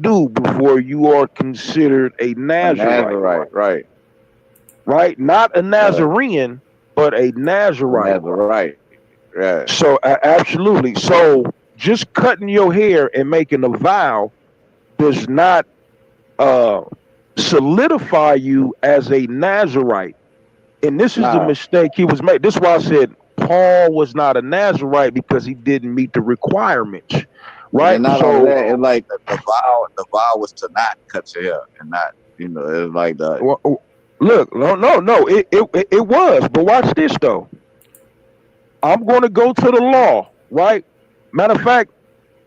do before you are considered a A Nazarite. Nazarite, right? Right? Not a Uh, Nazarene, but a a Nazarite. Nazarite, yeah. So absolutely. So just cutting your hair and making a vow does not uh, solidify you as a Nazarite. And this is the Nah, mistake he was made. This is why I said Paul was not a Nazarite because he didn't meet the requirements. and then Right? not only So that, it's like the vow was to not cut your hair and not, it's like the well, look, no, it was. But watch this though. I'm going to go to the law, right? Matter of fact,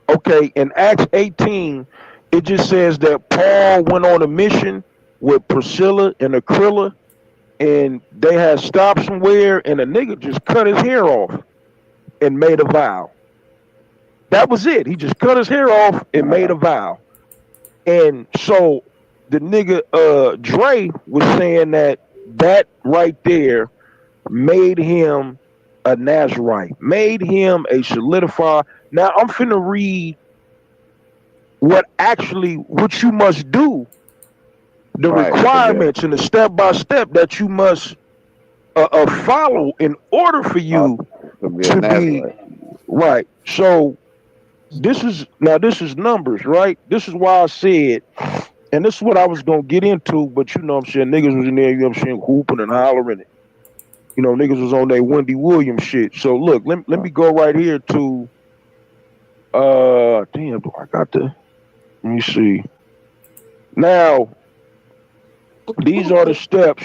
okay, in Acts 18, it just says that Paul went on a mission with Priscilla and Aquila, and they had stopped somewhere, and a nigga just cut his hair off and made a vow. That was it. He just cut his hair off and made a vow. And so the nigga Dre was saying that right there made him a Nazarite, made him a solidified. Now I'm finna read what you must do, the right requirements and the step by step that you must follow in order for you to be a to be Nazarite. right. So this is numbers, right? This is why I said, and this is what I was gonna get into, but you know what I'm saying, niggas was in there, you know what I'm saying, hooping and hollering it. You know, niggas was on that Wendy Williams shit. So look, let me go right here to damn, do I got the let me see. Now, these are the steps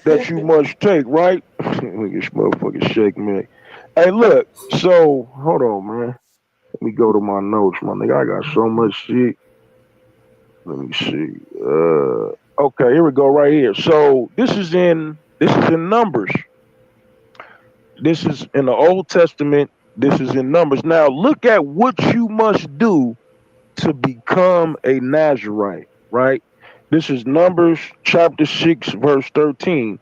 that you must take, right? Look at this motherfucking shake, man. Hey, look, so hold on, man. Let me go to my notes, my nigga. I got so much shit. Let me see. Okay, here we go, right here. So this is in Numbers. This is in the Old Testament. This is in Numbers. Now look at what you must do to become a Nazarite, right? This is Numbers chapter 6, verse 13.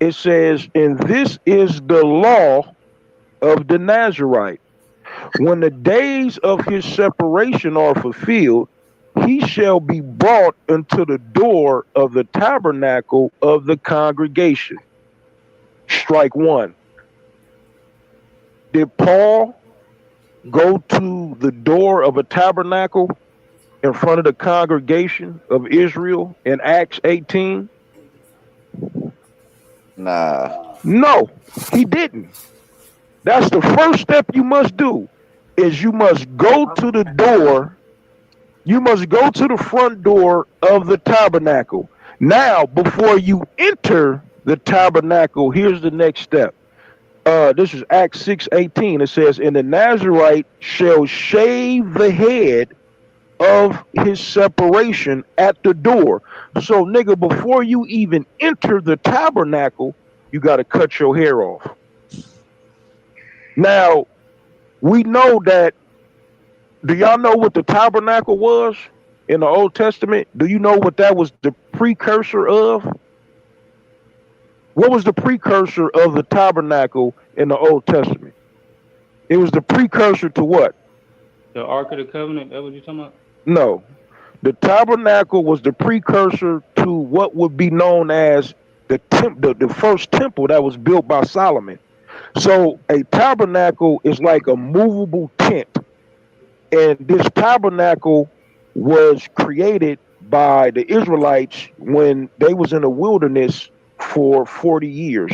It says, and this is the law of the Nazarite. When the days of his separation are fulfilled, he shall be brought unto the door of the tabernacle of the congregation. Strike one. Did Paul go to the door of a tabernacle in front of the congregation of Israel in Acts 18? Nah, No, he didn't. That's the first step you must do is you must go to the door. You must go to the front door of the tabernacle. Now, before you enter the tabernacle, here's the next step. This is Acts 6:18. It says, and the Nazarite shall shave the head of his separation at the door. So, nigga, before you even enter the tabernacle, you got to cut your hair off. Now, we know that. Do y'all know what the tabernacle was in the Old Testament? Do you know what that was the precursor of? What was the precursor of the tabernacle in the Old Testament? It was the precursor to what? The Ark of the Covenant. That what you talking about? No. The tabernacle was the precursor to what would be known as the first temple that was built by Solomon. So a tabernacle is like a movable tent. And this tabernacle was created by the Israelites when they was in the wilderness for 40 years.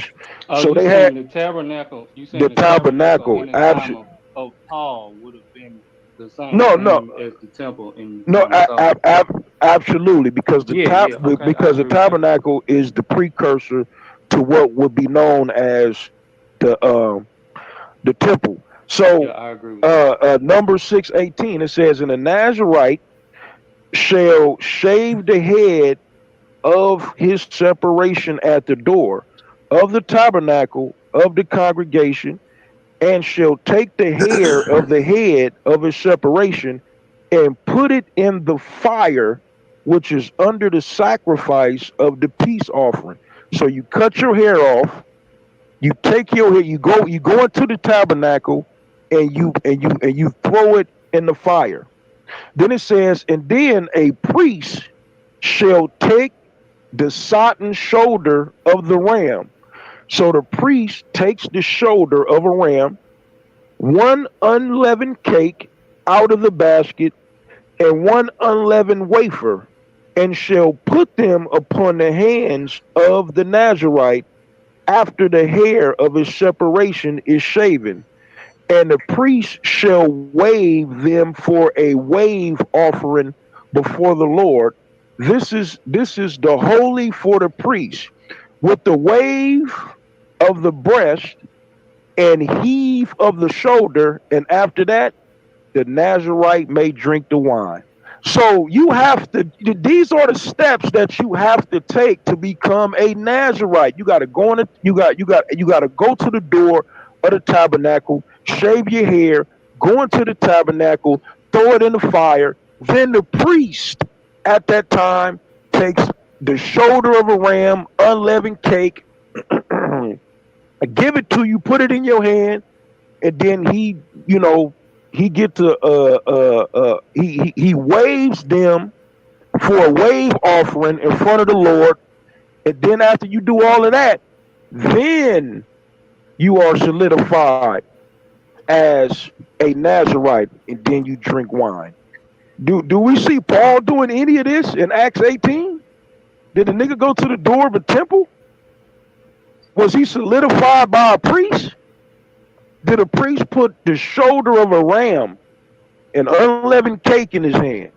Oh, So you they saying had the tabernacle? You the saying the tabernacle tabernacle. in the time of Paul would have been the same No, no, thing as the temple in the no, time of Solomon? absolutely, because Yeah, yeah. Okay, I because the agree with that. tabernacle is the precursor to what would be known as the um the temple. Yeah, So I agree with that. number 6:18 it says, and the Nazarite shall shave the head of his separation at the door of the tabernacle of the congregation, and shall take the hair of the head of his separation and put it in the fire which is under the sacrifice of the peace offering. So you cut your hair off, you take your hair, you go into the tabernacle, and you throw it in the fire. Then it says, and then a priest shall take the sodden shoulder of the ram. So the priest takes the shoulder of a ram, one unleavened cake out of the basket, and one unleavened wafer, and shall put them upon the hands of the Nazarite after the hair of his separation is shaven. And the priest shall wave them for a wave offering before the Lord. This is the holy for the priest, with the wave of the breast and heave of the shoulder, and after that the Nazarite may drink the wine. So you have to, these are the steps that you have to take to become a Nazarite. You got to go on it, you got to go to the door of the tabernacle, shave your hair, go into the tabernacle, throw it in the fire. Then the priest at that time takes the shoulder of a ram, unleavened cake, give it to you, put it in your hand, and then he get to he waves them for a wave offering in front of the Lord, and then after you do all of that, then you are solidified as a Nazarite, and then you drink wine. Do we see Paul doing any of this in Acts 18? Did the nigga go to the door of a temple? Was he solidified by a priest? Did a priest put the shoulder of a ram, an unleavened cake in his hand?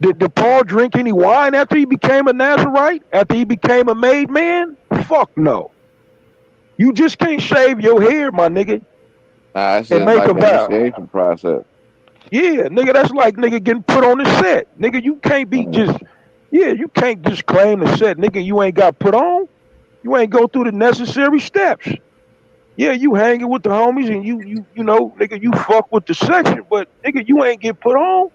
Did Paul drink any wine after he became a Nazarite? After he became a made man? Fuck no. You just can't shave your hair, my nigga, It's and just make like a an vow. initiation process. Yeah, nigga, that's like nigga getting put on the set. Nigga, you can't be just, you can't just claim the set. Nigga, you ain't got put on. You ain't go through the necessary steps. Yeah, you hanging with the homies and you know, nigga, you fuck with the section, but nigga, you ain't get put on.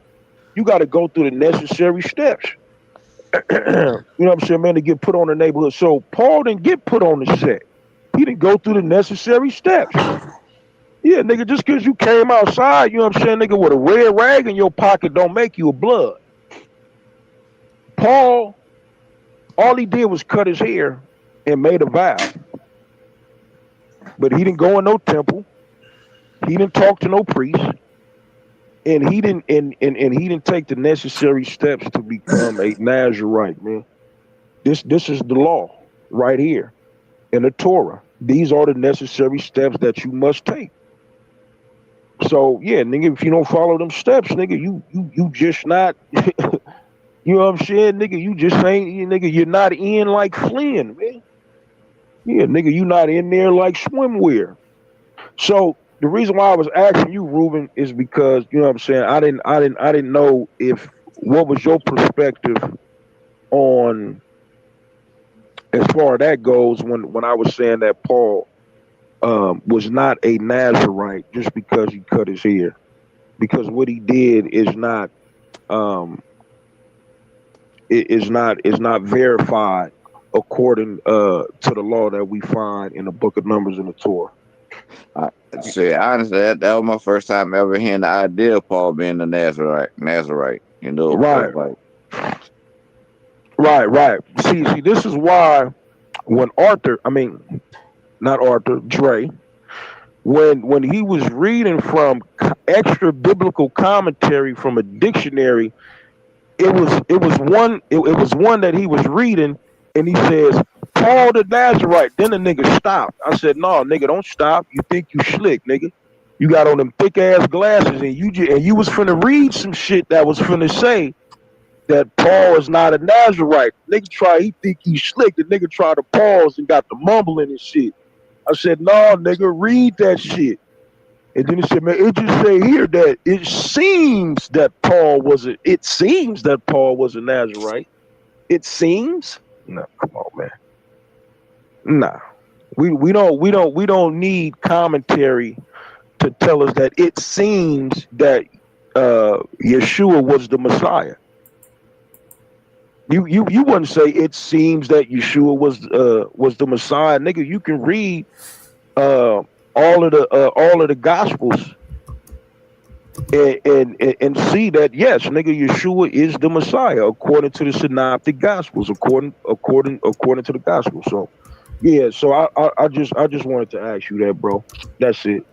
You got to go through the necessary steps. You know what I'm saying, man, to get put on the neighborhood. So Paul didn't get put on the set. He didn't go through the necessary steps. Yeah, nigga, just because you came outside, you know what I'm saying, nigga, with a red rag in your pocket don't make you a blood. Paul, all he did was cut his hair and made a vow. But he didn't go in no temple. He didn't talk to no priest. And he didn't and he didn't take the necessary steps to become a Nazarite, man. This is the law right here in the Torah. These are the necessary steps that you must take. So yeah, nigga, if you don't follow them steps, nigga, you just not you know what I'm saying, nigga, you just ain't, nigga, you're not in like Flynn, man. Yeah, nigga, you not in there like swimwear. So the reason why I was asking you, Ruben, is because you know what I'm saying. I didn't know if what was your perspective on as far as that goes when I was saying that Paul was not a Nazarite just because he cut his hair, because what he did is not is not verified according to the law that we find in the Book of Numbers in the Torah. See, honestly, that was my first time ever hearing the idea of Paul being a Nazarite, you know. Right. Like, Right. See, this is why when Dre, when he was reading from extra biblical commentary from a dictionary, it was one that he was reading, and he says Paul the Nazarite. Then the nigga stopped. I said, no, nigga, don't stop. You think you slick, nigga? You got on them thick ass glasses, and you was finna read some shit that was finna say that Paul is not a Nazarite. Nigga he think he slick. The nigga tried to pause and got the mumbling and shit. I said, no, nigga, read that shit. And then he said, man, it just say here that it seems that Paul was a Nazarite. It seems? No, come on, man. Nah. We don't need commentary to tell us that it seems that Yeshua was the Messiah. You wouldn't say it seems that Yeshua was the Messiah, nigga. You can read all of the Gospels and see that yes, nigga, Yeshua is the Messiah according to the Synoptic Gospels, according to the Gospel. So yeah, so I just wanted to ask you that, bro. That's it.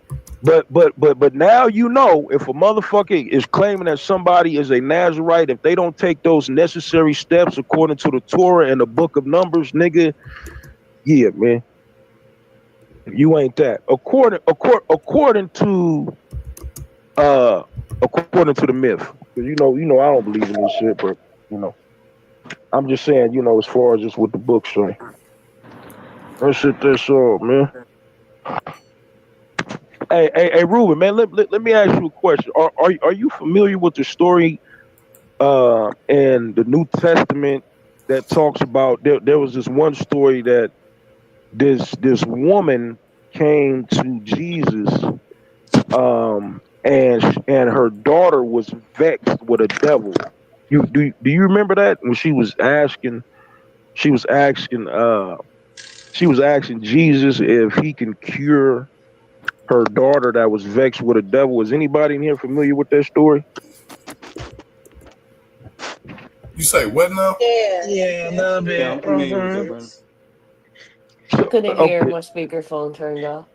But now you know if a motherfucker is claiming that somebody is a Nazarite, if they don't take those necessary steps according to the Torah and the Book of Numbers, nigga, yeah, man, you ain't that. According to uh according to the myth, because you know I don't believe in this shit, but you know I'm just saying, as far as just what the books say. Let's shit this up, man. Hey, Ruben, man, let me ask you a question. Are you familiar with the story in the New Testament that talks about there was this one story that this woman came to Jesus and her daughter was vexed with a devil. Do you remember that when she was asking she was asking Jesus if he can cure her daughter that was vexed with a devil. Is anybody in here familiar with that story? You say what now? Yeah, a little Yeah, I'm bit. familiar with that, brother. I So couldn't hear okay, my speakerphone turned off.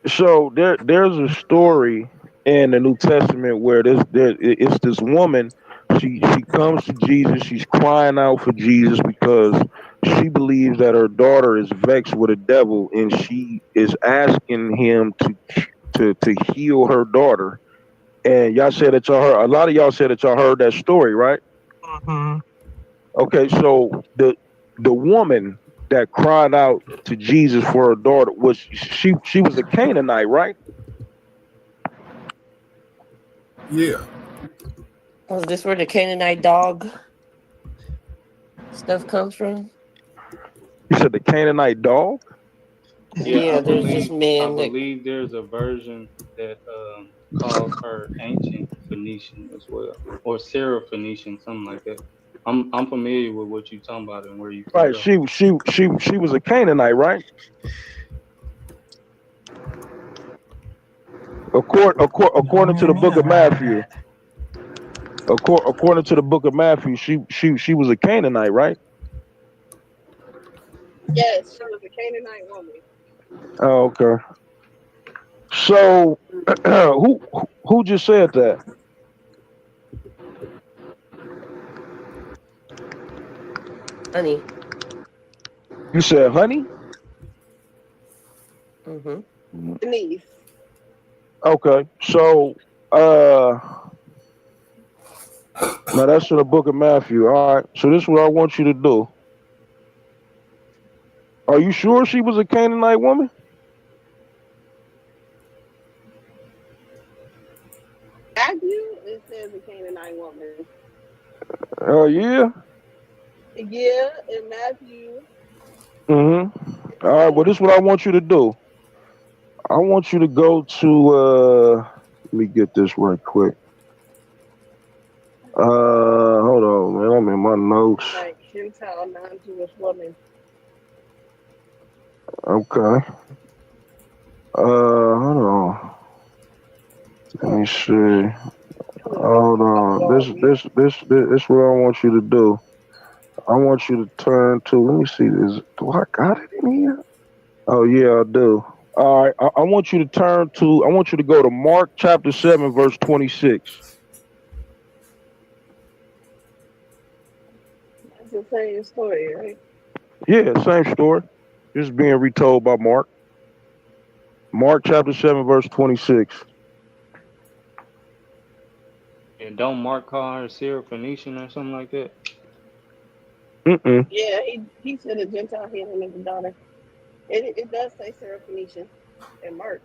so there's a story in the New Testament where it's this woman. She comes to Jesus. She's crying out for Jesus because she believes that her daughter is vexed with a devil, and she is asking him to heal her daughter. And y'all said that y'all heard. A lot of y'all said that y'all heard that story, right? Mm-hmm. Okay, so the woman that cried out to Jesus for her daughter was she was a Canaanite, right? Yeah. Was this where the Canaanite dog stuff comes from? You said the Canaanite dog. Yeah, Yeah, there's just I men that. believe there's a version that calls her ancient Phoenician as well, or Syro-Phoenician, something like that. I'm familiar with what you're talking about and where you can Right. go. She was a Canaanite, right? According to the book of Matthew. According to the book of Matthew, she was a Canaanite, right? Yes, she was a Canaanite woman. Oh, okay. So who just said that? Honey. You said honey? Mm-hmm. Denise. Okay. So uh now that's in the book of Matthew. All right. So this is what I want you to do. Are you sure she was a Canaanite woman? Matthew, it says a Canaanite woman. Yeah. Yeah, in Matthew, Mm-hmm. it All right. Well, says, this is what I want you to do. I want you to go to let me get this right quick. Hold on, man. I'm in my notes. like, Gentile, non-Jewish woman. Okay. Hold on. Let me see. Hold on. This is what I want you to do. I want you to turn to. Let me see. Do I got it in here? Oh yeah, I do. All right. I want you to turn to. I want you to go to Mark chapter 7, verse 26. That's the same story, right? Yeah, same story. Just being retold by Mark. Mark chapter 7, verse 26. And don't Mark call her Syro-Phoenician or something like that? Mm-mm. Yeah, he said a Gentile healing of the daughter. It does say Syrophoenician in Mark.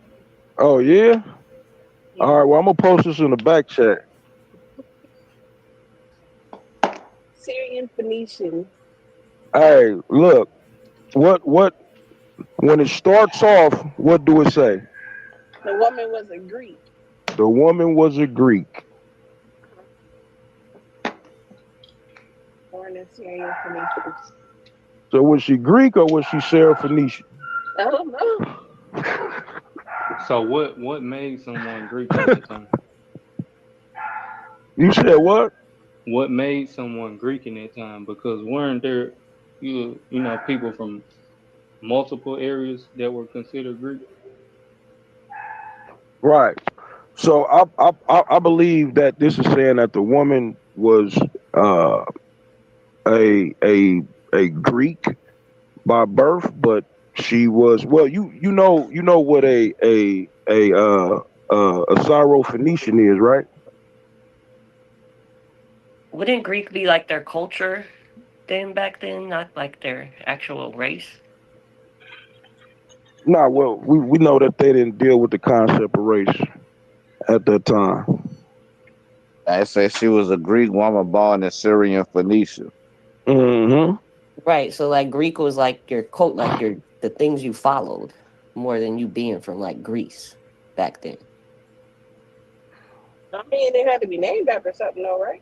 Oh yeah. Yeah. All right. Well, I'm gonna post this in the back chat. Syrian Phoenician. Hey, look. What? When it starts off, what do it say? The woman was a Greek. The woman was a Greek. Born in Syrian Phoenician. So was she Greek or was she Syrophoenician? I don't know. So what made someone Greek at the time? You said what? What made someone Greek in that time? Because weren't there people from multiple areas that were considered Greek? Right. So I believe that this is saying that the woman was uh a Greek by birth, but she was well. You know what a Syro-Phoenician is, right? Wouldn't Greek be like their culture then back then, not like their actual race? Nah, well, we know that they didn't deal with the concept of race at that time. I say she was a Greek woman born in Syrian Phoenicia. Hmm. Right. So like Greek was like your cult, like your the things you followed more than you being from like Greece back then. I mean, they had to be named after something, though, right?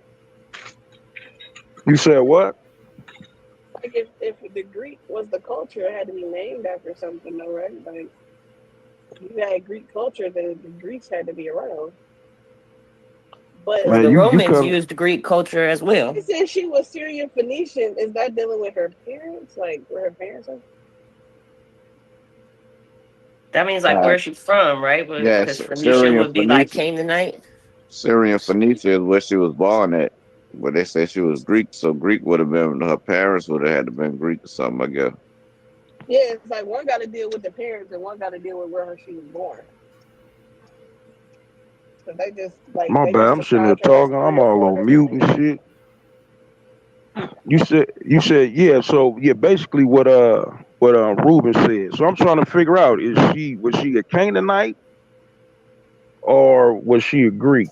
You said what? Like if the Greek was the culture, it had to be named after something, though, right? Like if you had Greek culture, then the Greeks had to be around. But Because Man, the you Romans come. used Greek culture as they well. said she was Syrian Phoenician. Is that dealing with her parents? Like where her parents are? That means like Uh, where's she from, right? Because yes, Phoenicia Syrian would be like Phoenicia. Canaanite. Syrian Phoenicia is where she was born at. But they said she was Greek, so Greek would have been her parents would have had to been Greek or something, I guess. Yeah, it's like one got to deal with the parents and one got to deal with where she was born. So My they bad. just I'm sitting here described her as talking. three I'm or all four on different mute and things. shit. You said yeah. So yeah, basically what Ruben said. So I'm trying to figure out was she a Canaanite or was she a Greek?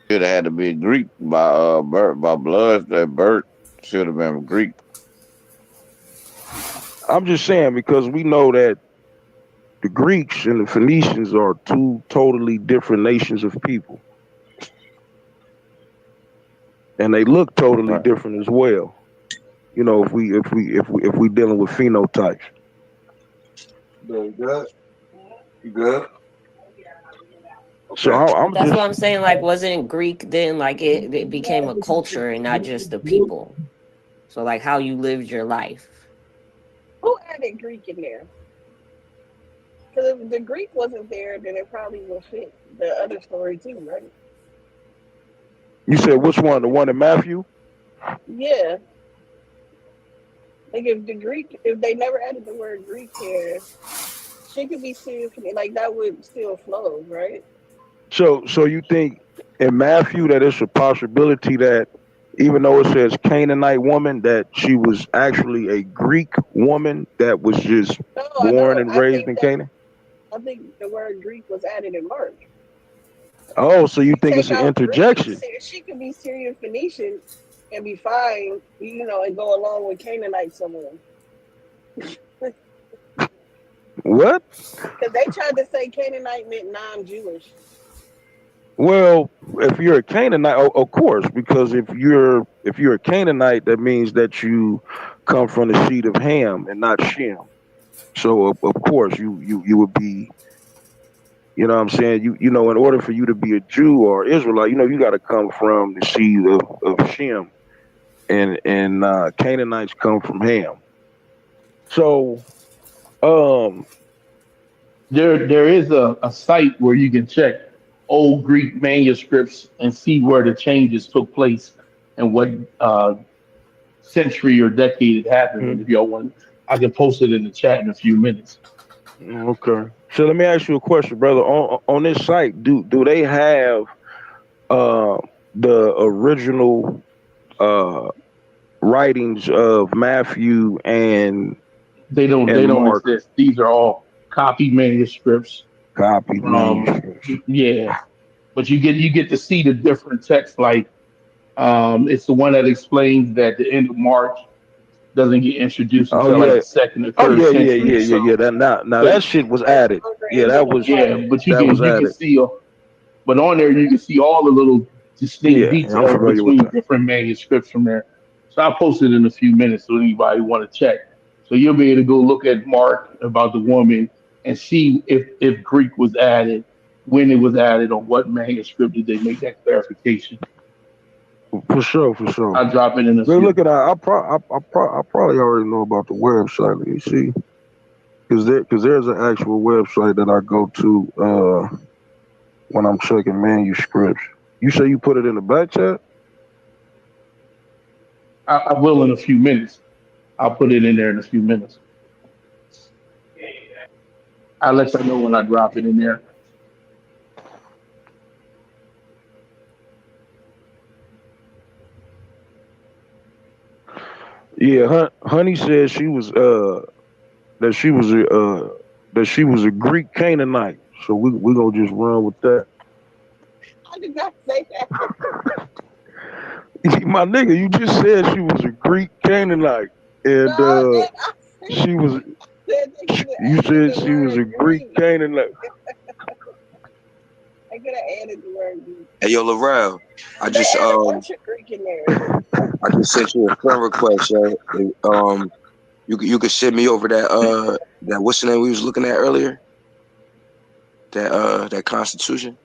Should have had to be Greek by birth, by blood. That birth should have been Greek. I'm just saying because we know that the Greeks and the Phoenicians are two totally different nations of people, and they look totally Right. different as well. You know, if we dealing with phenotypes. You good? You good? So Okay. I'm That's what just I'm saying. Like, wasn't Greek then like it became a culture and not just the people? So like how you lived your life. Who added Greek in there? Because if the Greek wasn't there, then it probably would fit the other story too, right? you said which one? The one in Matthew? Yeah. Like if they never added the word Greek there, she could be serious. Like that would still flow, right? So you think in Matthew that it's a possibility that even though it says Canaanite woman, that she was actually a Greek woman that was just No, I born know. and raised in Canaan? I think the word Greek was added in Mark. Oh, so you You think it's take an out Greek, interjection? she could be Syrian Phoenician and be fine, and go along with Canaanite somewhere. What? Because they tried to say Canaanite meant non-Jewish. Well, if you're a Canaanite, of course, because if you're a Canaanite, that means that you come from the seed of Ham and not Shem. So of course you would be, you know what I'm saying? In order for you to be a Jew or Israelite, you got to come from the seed of Shem, and Canaanites come from Ham. So um There is a site where you can check old Greek manuscripts and see where the changes took place and what century or decade it happened. And if y'all want, I can post it in the chat in a few minutes. okay. So let me ask you a question, brother. On this site, do they have uh the original uh writings of Matthew They don't Mark exist. These are all copy manuscripts copied from manuscripts? yeah. But you get to see the different texts. Like it's the one that explains that the end of March doesn't get introduced Oh until like yeah. the second or Oh third yeah, yeah, century. yeah, yeah, yeah. So, That now so that shit was That's added. over Yeah, into that the was yeah, Bible. but that was you can added. see, but on there you can see all the little distinct Yeah, I'm details familiar with between that. different manuscripts from there. So I'll post it in a few minutes so anybody want to check. So you'll be able to go look at Mark about the woman and see if Greek was added when it was added on what manuscript did they make that clarification. For sure, for sure. I'll drop it in a Good few. look at I probably already know about the website. Let me see, because there's an actual website that I go to when I'm checking manuscripts. You say you put it in the back chat? I will in a few minutes. I'll put it in there in a few minutes. I'll let you know when I drop it in there. Yeah, Honey said she was that she was a that she was a Greek Canaanite. So we gonna just run with that. I did not say that. My nigga, you just said she was a Greek Canaanite, No, and I she was. said they could You have added said the she was a word Greek Greek. Canaanite. I could have added the word Greek. Hey, yo, Laurel, I They just add a bunch of Greek in there. I just sent you a friend request, yo. You could send me over that what's the name we was looking at earlier? That Constitution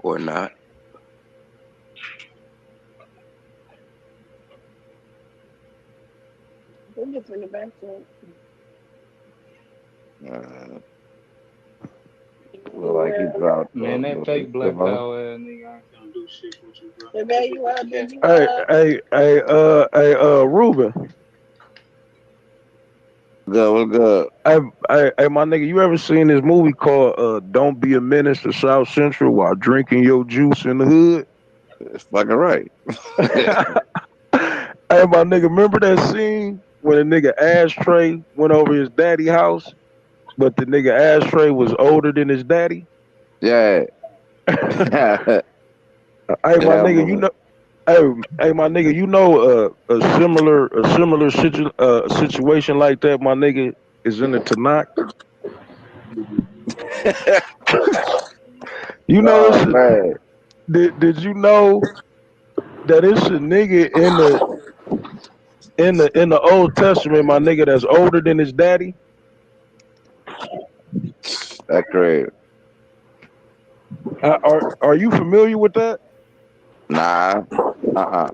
or not? I think it's in the back chat. Uh, look like he Emmanuel, dropped Man, that fake black the power ass nigga ain't gonna do shit with you, bro. Emmanuel, did you Ruben. good. What's good? My nigga, you ever seen this movie called "Don't Be a Menace to South Central" while drinking your juice in the hood? It's fucking right. Hey, my nigga, remember that scene when a nigga Ashtray went over his daddy house, but the nigga Ashtray was older than his daddy? Yeah. Yeah, Hey, my nigga, you man. know. Hey, my nigga, you know situation like that, my nigga, is in the Tanakh. You know, Oh man. did you know that it's a nigga in the Old Testament, my nigga, that's older than his daddy? That's crazy. Are you familiar with that? Nah. Uh-uh.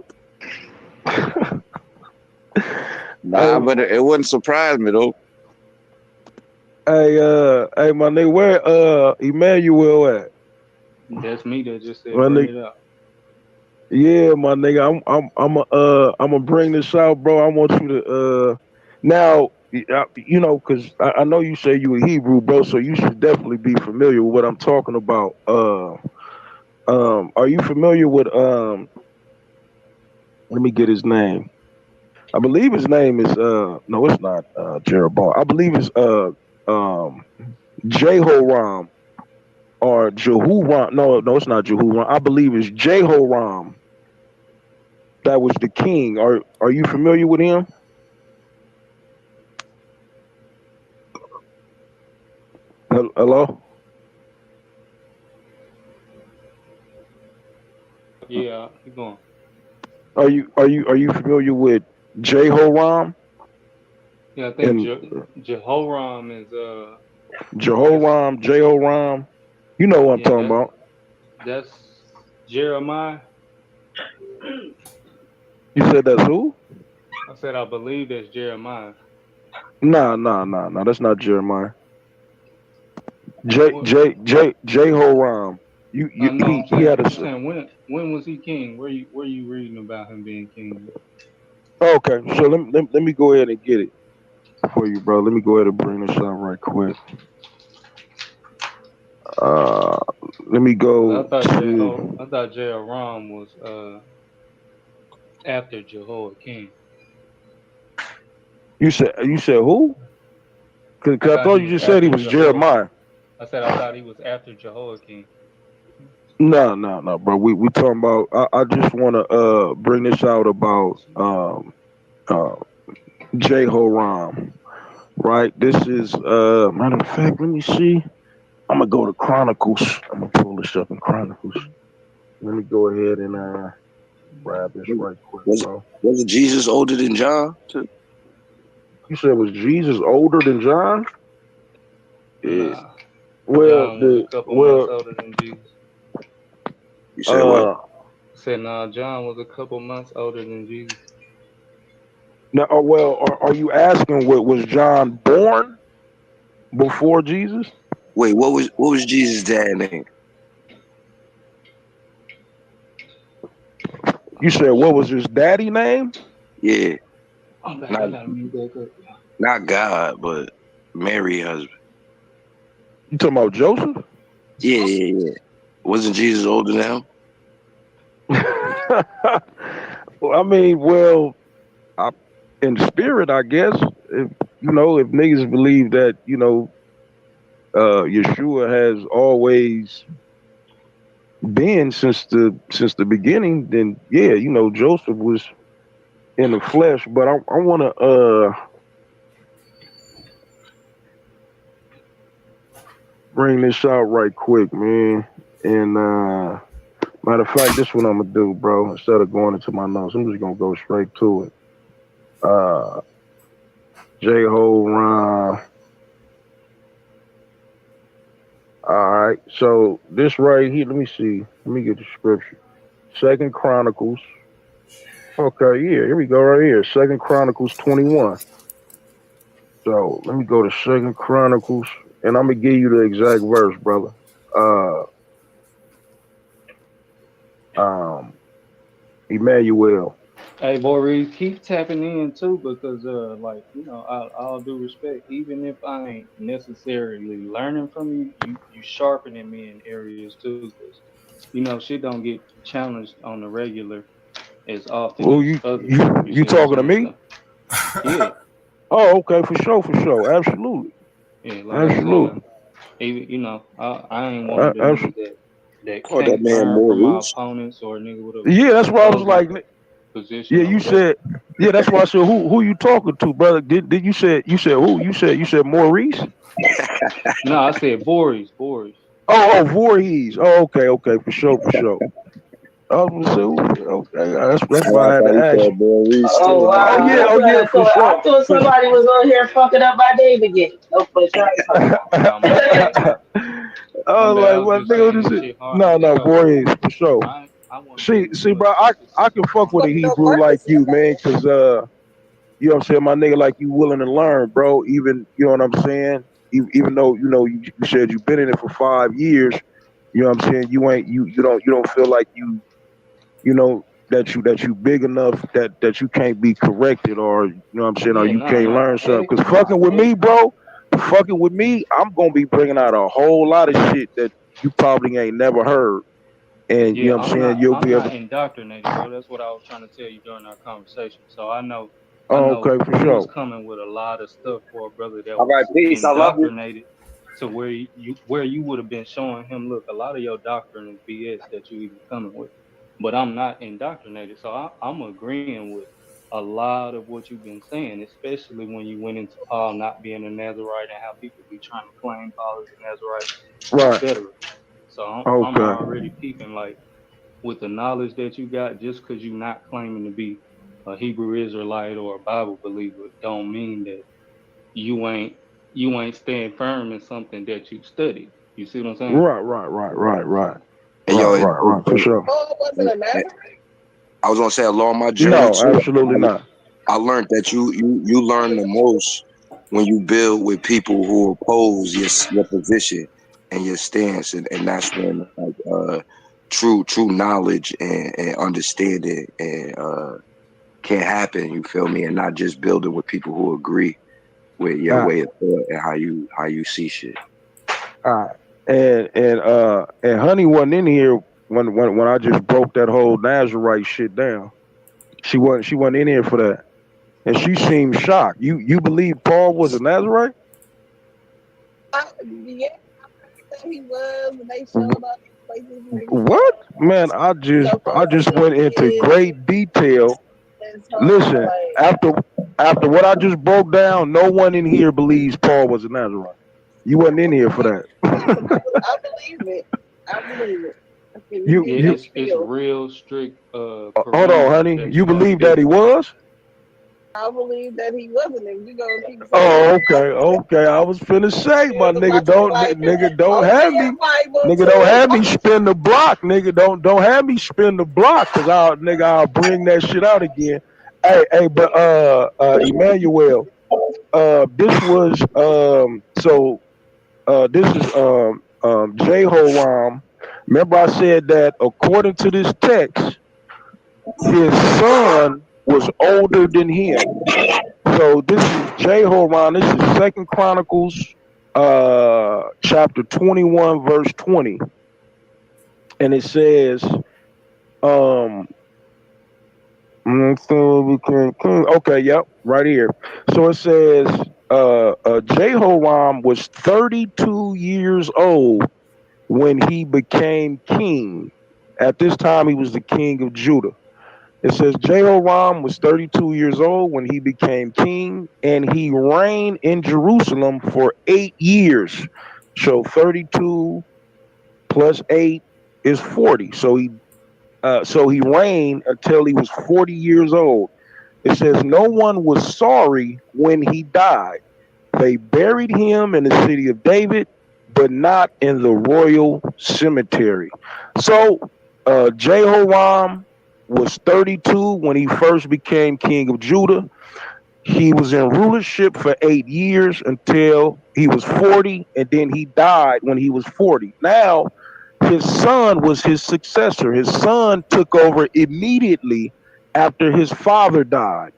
Hey, Nah, but it wouldn't surprise me though. hey, my nigga, where Emmanuel at? That's me that just said My bring nigga, it up. yeah, my nigga, I'm gonna bring this out, bro. I want you to now, you know, cause I know you say you a Hebrew, bro, so you should definitely be familiar with what I'm talking about. Are you familiar with Let me get his name. I believe his name is no, it's not Jeroboam. I believe it's um Jehoram or Jehoram. No, it's not Jehoram. I believe it's Jehoram that was the king. Are you familiar with him? Hello? Yeah, keep going. Are you familiar with Jehoram Yeah, I think and Jehoram is that's Jehoram? You know what I'm yeah, talking about. that's Jeremiah. You said that's who? I said I believe that's Jeremiah. Nah. That's not Jeremiah. What? Jehoram. No, He had I'm a. saying when was he king? Where you reading about him being king? Okay, so let me go ahead and get it for you, bro. Let me go ahead and bring this up right quick. Uh, let me 'Cause go to. I thought Jehoram was after Jehoiakim. You said who? Cause I I thought thought he you was just said he after was Jehoiakim. Jeremiah. I said I thought he was after Jehoiakim. No, bro. We talking about. I just want to bring this out about uh Jehoram. Right. This is matter of fact. Let me see. I'm gonna go to Chronicles. I'm gonna pull this up in Chronicles. Let me go ahead and Grab this right quick, Was bro. wasn't Jesus older than John? Too? You said was Jesus older than John? Yeah. Nah, Well, John was a couple months older than Jesus. You said what? Said nah, John was a couple months older than Jesus. now, are you asking what was John born before Jesus? Wait, what was Jesus' dad name? You said what was his daddy name? Yeah, I'm back. I not gotta mute back up. not God, but Mary husband. You talking about Joseph? Yeah. Wasn't Jesus older than him? Well, I mean, I, in spirit, I guess. If if niggas believe that, Yeshua has always been since the beginning, then yeah, Joseph was in the flesh. But I want to bring this out right quick, man. And matter of fact, this is what I'm gonna do, bro. Instead of going into my notes, I'm just gonna go straight to it. J Ho Ron. All right. So this right here, let me see. Let me get the scripture. Second Chronicles. Okay, yeah, here we go right here. Second Chronicles 21. So let me go to Second Chronicles, and I'm gonna give you the exact verse, brother. Uh, Emmanuel. Hey, Boris, keep tapping in too, because like I'll do respect. Even if I ain't necessarily learning from you, you sharpening me in areas too, because shit don't get challenged on the regular as often Oh, as you others. you You you see what I'm talking to saying? me? So yeah, Oh, okay, for sure, absolutely, yeah. Like I said, absolutely, even I ain't one of the niggas absolutely. that Oh, that can't man learn from my Maurice. opponents or a nigga with Yeah, a that's why I was opposing like, yeah, position or you whatever. said, yeah, that's why I said, who you talking to, brother? Did you said who? You said Maurice? No, I said Boris, Boris. Oh, Voorhees. Oh, okay, for sure. So okay, that's Oh, why I I had thought to he ask said you. Maurice Oh too. Oh wow! yeah, I oh yeah, thought, for so sure. I thought somebody was on here fucking up my name again. No, for sure. No, my bad. I My was bad. I like, was what just nigga? saying What this is it? shit hard No, as no, fuck. Voorhees for sure. I want to be See, bro, I consistent can fuck on with it. a Hebrew like you, man, because you know what I'm saying, my nigga, like you willing to learn, bro. Even you know what I'm saying. Even though you said you've been in it for 5 years, you know what I'm saying. You don't feel like you know that you big enough that you can't be corrected, or you know what I'm saying, or Yeah, you no, can't no, learn something. Because nah, fucking with me, bro, fucking with me, I'm gonna be bringing out a whole lot of shit that you probably ain't never heard, and you yeah. know what I'm saying. You'll I'm be able. not indoctrinated, bro. That's what I was trying to tell you during our conversation. So I Oh, know okay, for you was sure. coming with a lot of stuff for a brother that All right, was peace. I love you. indoctrinated to where you would have been showing him, look, a lot of your doctrine is BS that you even coming with. But I'm not indoctrinated, so I'm agreeing with a lot of what you've been saying, especially when you went into Paul not being a Nazarite and how people be trying to claim Paul as a Nazarite, Right. etc. So I'm Okay. already peeping like with the knowledge that you got, just because you're not claiming to be a Hebrew Israelite or a Bible believer, don't mean that you ain't you ain't staying firm in something that you studied. You see what I'm saying? And yo, Right. For sure. Oh, it wasn't a Nazarite? I was gonna say along my journey No, too. absolutely not. I learned that you learn the most when you build with people who oppose your position and your stance, and that's when like true knowledge and understanding and can happen. You feel me? And not just building with people who agree with your Uh, way of thought and how you see shit. uh, and Honey wasn't in here when I just broke that whole Nazarite shit down. She wasn't in here for that, and she seemed shocked. You believe Paul was a Nazarite? Yeah, that he was, and they showed all these places where he What? Man, I just went supposedly into is great detail. and told Listen, like after what I just broke down, no one in here believes Paul was a Nazarite. You wasn't in here for I that. believe it. I believe it. You Yeah, you it's real strict hold on, parameters honey. that You you got to believe be that he within. was? I believe that he wasn't. If you gonna keep saying Oh, that, okay, okay. I was finna say, my nigga, watch your don't life. nigga don't Open have your me. Bible Nigga, don't too. have me spin the block, nigga. Don't have me spin the block, cause I'll bring that shit out again. Hey, but Emmanuel, this was this is Jehoram. Remember, I said that according to this text, his son was older than him. So this is Jehoram. This is Second Chronicles, chapter 21, verse 20, and it says, um, okay, yep, right here. So it says, Jehoram was 32 years old when he became king. At this time, he was the king of Judah. It says Jehoram was 32 years old when he became king, and he reigned in Jerusalem for 8 years. So 32 plus 8 is 40. So he reigned until he was 40 years old. It says no one was sorry when he died. They buried him in the city of David, but not in the royal cemetery. So Jehoram was 32 when he first became king of Judah. He was in rulership for 8 years until he was 40, and then he died when he was 40. Now, his son was his successor. His son took over immediately after his father died.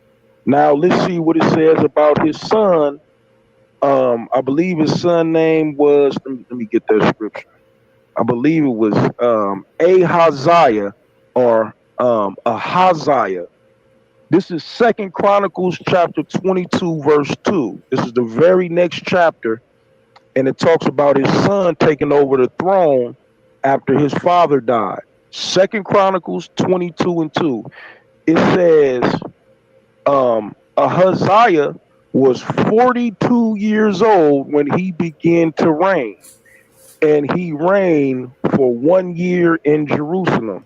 Now, let's see what it says about his son. I believe his son name was, let me get that scripture. I believe it was Ahaziah or Ahaziah. This is Second Chronicles chapter 22, verse 2. This is the very next chapter, and it talks about his son taking over the throne after his father died. Second Chronicles 22 and 2. It says, Ahaziah was 42 years old when he began to reign, and he reigned for 1 year in Jerusalem.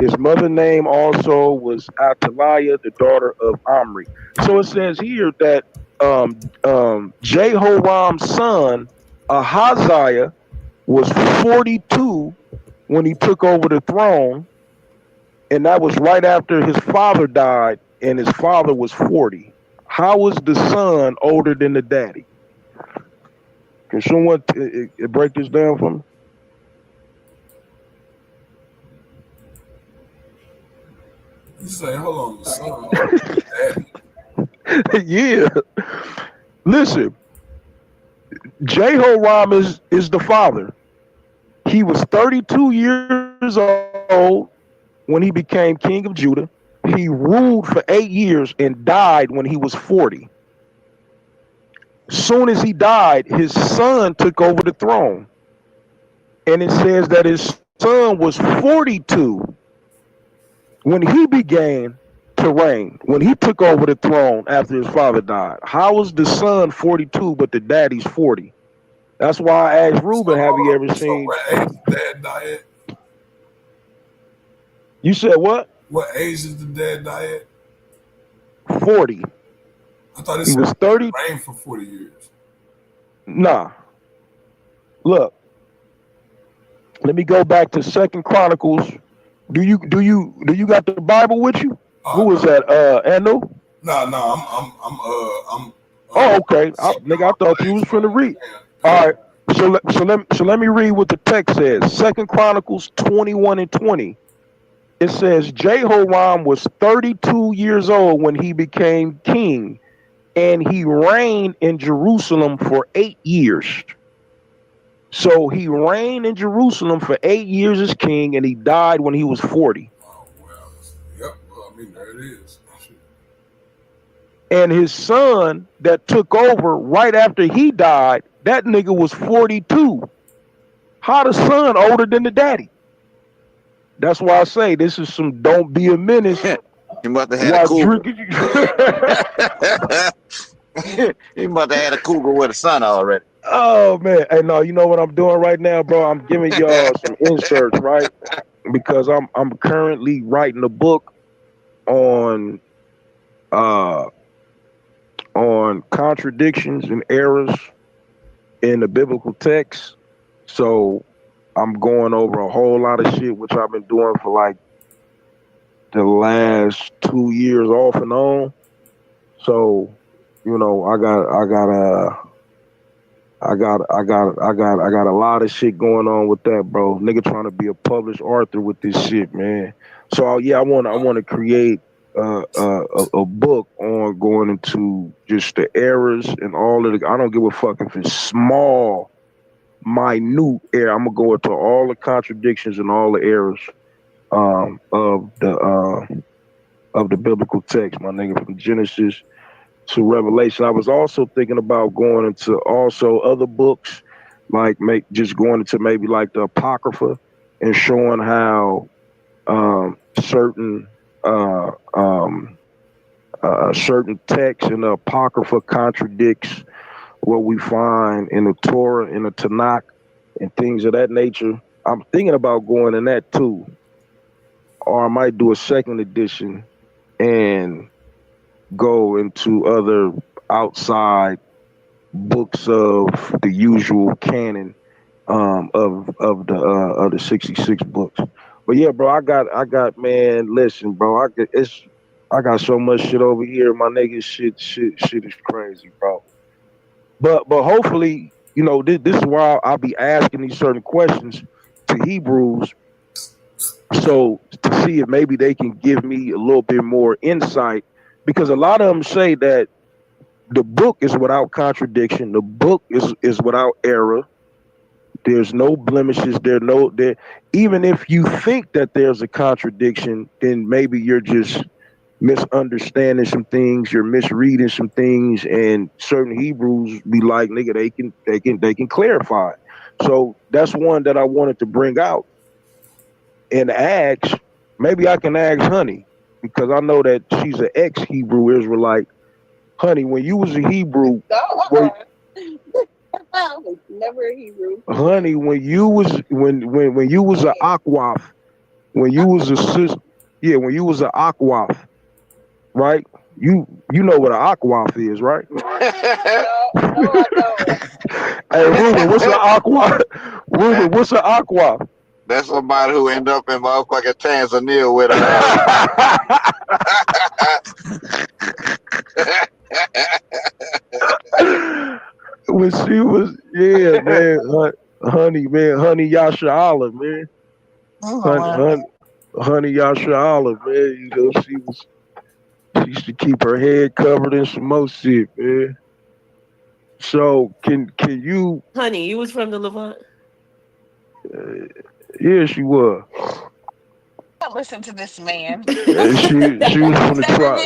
His mother name also was Ataliah, the daughter of Omri. So it says here that Jehoram's son, Ahaziah, was 42 when he took over the throne, and that was right after his father died, and his father was 40. How was the son older than the daddy? Can someone break this down for me? You say, hold on, the son older than daddy. Yeah. Listen, Jehoram is the father. He was 32 years old when he became king of Judah. He ruled for 8 years and died when he was 40. Soon as he died, his son took over the throne. And it says that his son was 42 when he began to reign, when he took over the throne after his father died. How was the son 42 but the daddy's 40? That's why I asked So Ruben, have you ever so seen? what age did dad die at? You said what? What age did the dad die at? 40. I thought it He said was he 30. reigned for 40 years. Nah. Look, let me go back to Second Chronicles. Do you got the Bible with you? Who was that? Anu? I'm Oh, okay. something in Nigga, I my thought you place was right finna read. now. All right. So let me read what the text says. Second Chronicles 21 and 20. It says Jehoram was 32 years old when he became king, and he reigned in Jerusalem for 8 years. So he reigned in Jerusalem for 8 years as king, and he died when he was 40. Oh, well. Yep. Well, I mean, there it is. And his son that took over right after he died, that nigga was 42. How the son older than the daddy? That's why I say this is some don't be a menace. He must have had a While cougar. drinking. He must have had a cougar with a son already. Oh man, hey, no, you know what I'm doing right now, bro? I'm giving y'all some inserts, right? Because I'm currently writing a book on uh on contradictions and errors in the biblical text. So I'm going over a whole lot of shit, which I've been doing for like the last 2 years off and on. So, you know, I got a lot of shit going on with that, bro. Nigga trying to be a published author with this shit, man. So yeah, I want to create a book on going into just the errors and all of the. I don't give a fuck if it's small, minute error. I'm gonna go into all the contradictions and all the errors um, of the uh, of the biblical text, my nigga, from Genesis to Revelation. I was also thinking about going into also other books, like make just going into maybe like the Apocrypha and showing how certain uh, um, certain texts in the Apocrypha contradicts what we find in the Torah, in the Tanakh, and things of that nature. I'm thinking about going in that too, or I might do a second edition and go into other outside books of the usual canon of the 66 books. But yeah, bro, I got man, listen, bro, I got so much shit over here, my nigga. Shit is crazy, bro. But hopefully, you know, this is why I'll be asking these certain questions to Hebrews, so to see if maybe they can give me a little bit more insight, because a lot of them say that the book is without contradiction. The book is without error. There's no blemishes. There. Even if you think that there's a contradiction, then maybe you're just misunderstanding some things. You're misreading some things, and certain Hebrews be like, nigga, they can clarify. So that's one that I wanted to bring out and ask. Maybe I can ask Honey, because I know that she's an ex-Hebrew Israelite. Honey, when you was a Hebrew, Never a Hebrew. honey, when you was when you was a Akwaf, when you was a sis, yeah, when you was a Akwaf, right? You know what an Akwaf is, right? No, I don't. Hey, Ruben, what's an Akwaf? Ruben, what's an Akwaf? That's somebody who end up in motherfucking Tanzania with When she was, yeah, man, honey, man, honey Yasha Olive, man, honey Yasha Olive, man. You know, she used to keep her head covered in some more shit, man. So can you? Honey, you was from the Levant. Yeah, she was. Listen to this man. She was from the tribe.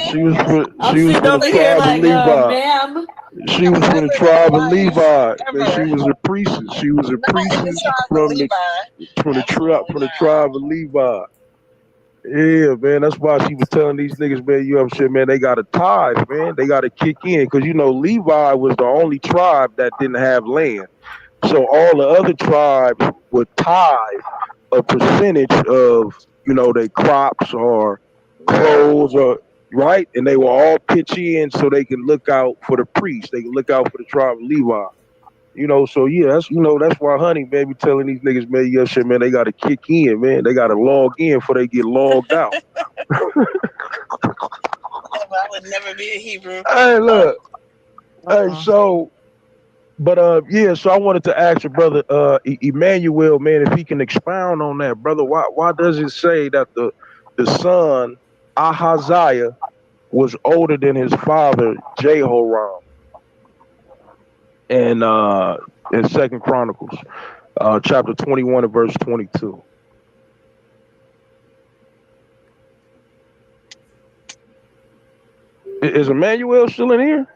I'm She was sitting from the over here tribe of like, Levi. ma'am. She was from the tribe of Levi, man. She Ever. was a priestess. She was a Not in the priestess tribe of from the Levi. from the tribe of Levi. Yeah, man. That's why she was telling these niggas, man, you upset, man. They got to tithe, man. They got to kick in, because you know Levi was the only tribe that didn't have land. So all the other tribes would tithe a percentage of, you know, their crops or clothes, or right, and they will all pitch in so they can look out for the priest. They can look out for the tribe of Levi. You know, so yeah, that's why Honey baby telling these niggas, man, yeah, shit, man, they got to kick in, man. They got to log in before they get logged out. I would never be a Hebrew. Hey, look, hey, so. But yeah, so I wanted to ask your brother Emmanuel, man, if he can expound on that, brother. Why does it say that the son Ahaziah was older than his father Jehoram? And in Second Chronicles, chapter 21 and verse 22. Is Emmanuel still in here?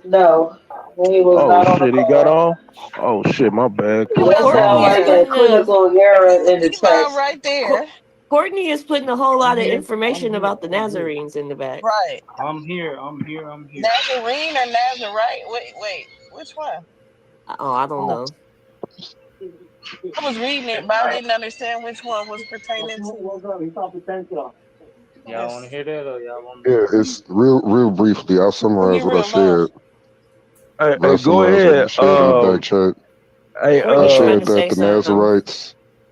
No, he was Oh not on the shit, he got call. on. Oh shit, my bad. Well, That sounds Courtney is like a putting clinical error in the Levi text. right there. Courtney is putting a whole lot of I'm information here. about the Nazarenes in the back. Right. I'm here. Nazarene or Nazarite? Wait. Which one? Oh, I don't know. I was reading it, but I didn't understand which one was pertaining to. Y'all want to hear that, or y'all want me Yeah, to it's read? real briefly. I'll summarize Be what I real low. shared. Hey, I'll go summarize what I ahead. shared in the back chat. Hey, Courtney I trying shared to that say something.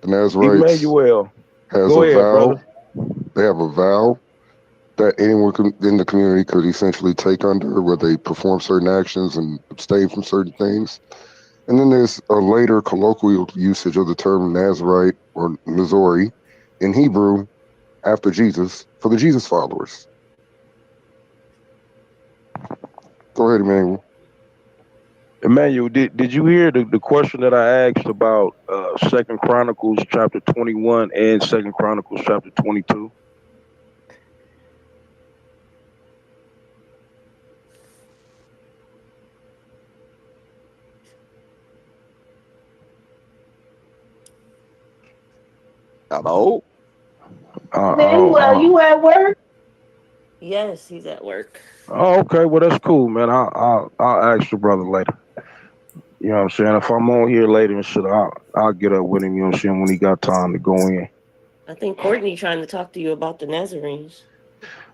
the Nazarites Emmanuel, has go a ahead, brother. vow. They have a vow that anyone in the community could essentially take under, where they perform certain actions and abstain from certain things. And then there's a later colloquial usage of the term Nazarite or Missouri in Hebrew after Jesus for the Jesus followers. Go ahead, Emmanuel. Emmanuel, did you hear the question that I asked about Second Chronicles chapter 21 and Second Chronicles chapter 22? Hello? Emmanuel, Oh, you at work? Yes, he's at work. okay. Well, that's cool, man. I'll ask the brother later. You know what I'm saying? If I'm on here later and shit, I'll get up with him. You know what I'm saying? When he got time to go in. I think Courtney trying to talk to you about the Nazarenes.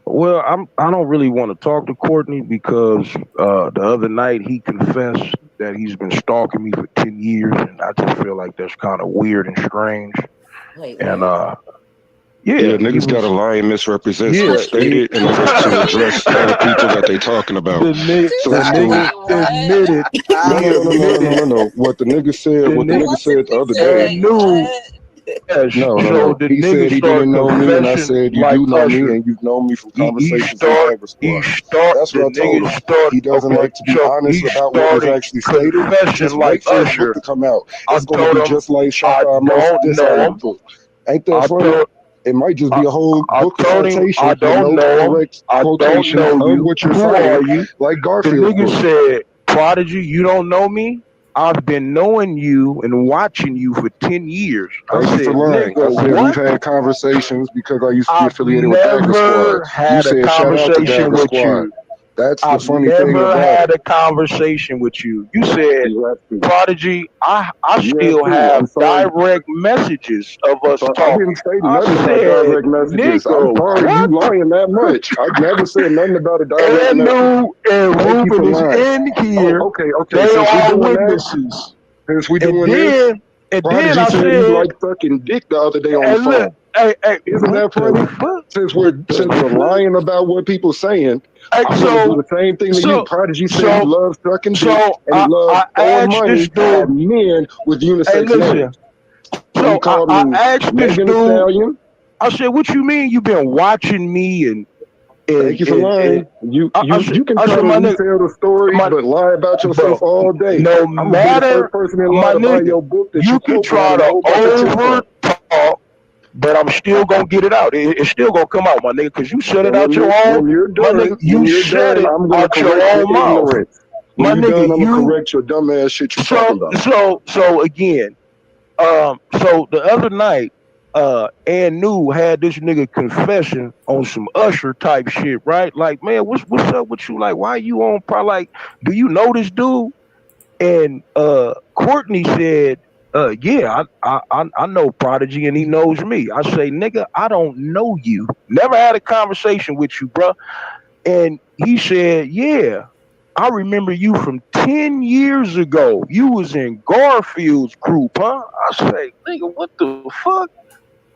Well, I don't really want to talk to Courtney because the other night he confessed that he's been stalking me for 10 years, and I just feel like that's kind of weird and strange. Wait, And what? Yeah, yeah, he niggas gotta was lie and misrepresent yeah, what's stated in order to address other people that they talking about. She So the it's talking cool. nigga like what? admitted No, he no, no, no, no, no, no, admitted no, no. What the nigga said, the what the nigga nigga What did said the he other say? and day. Like knew. what? Yes, No, no, so no. the He nigga said he started didn't know me, and I confessing said you like do know me, Usher. and you've known me from He conversations in Bible Squad. That's the what I told nigga him. start He doesn't okay, like to be so honest he about what was started actually stated. confessing Just like wait for his book Usher. to come out. I It's going to told be him just like I Shaka Amos don't know Dishonor him. book. Ain't that I funny? told It might just I, be a whole I book of told him I quotations with don't no know him. correct I don't quotations know of you. what you're Who citing, are you? like The Garfield's nigga book. said, Prodigy, you don't know me? I've been knowing you and watching you for 10 years. I Thank you for said, lying. I nigga, said we've what? had conversations because I used to be I've affiliated with Dagger Squad. never You had a said shout out to conversation Dagger with Squad. you. That's the I've funny thing never about had it. a conversation with you. You said, You have to. Prodigy, I You have still to. have I'm sorry. direct messages of us I talking. didn't say I nothing about said, direct messages. I'm nigga, sorry you what? lying that much. I never said nothing about a direct And message. New and Thank you Ruben for is lying. in Oh, here. okay. They Since we are doing that, witnesses. since we And doing this, then, and then Prodigy I said he said, liked sucking dick the other day on the hey, look, phone. hey, Isn't what that the funny? fuck? Since What the we're fuck? lying about what people saying, Hey, I'm gonna do the same thing to you. Prodigy said he so, loves sucking dick so and he loves I throwing asked this money dude, at men with hey, unisex listen, names. So he so called I me asked this Megan Thee dude, Stallion. I said, what you mean you been watching me Thank you for and lying. You can I try said, to my nigga, retell the story, my, but lie about bro, yourself all day. no I'm gonna be the matter, first person in my line to buy nigga, your book that you you can quote down try and a to whole bunch of over TikTok. talk, but I'm still gonna get it out. It's still gonna come out, my nigga, because you said it And out your own, my nigga, when you you're said done, it I'm gonna out your correct your own mouth. ignorance. When My you're nigga, done, I'm gonna you correct your dumb ass shit you're talking about. so again, so the other night, and New had this nigga confession on some Usher type shit, right? Like, man, what's up with you? Like, why you on like, do you know this dude? And Courtney said, yeah, I know Prodigy and he knows me. I say, nigga, I don't know you. Never had a conversation with you, bro. And he said, yeah, I remember you from 10 years ago. You was in Garfield's group, huh? I say, nigga, what the fuck?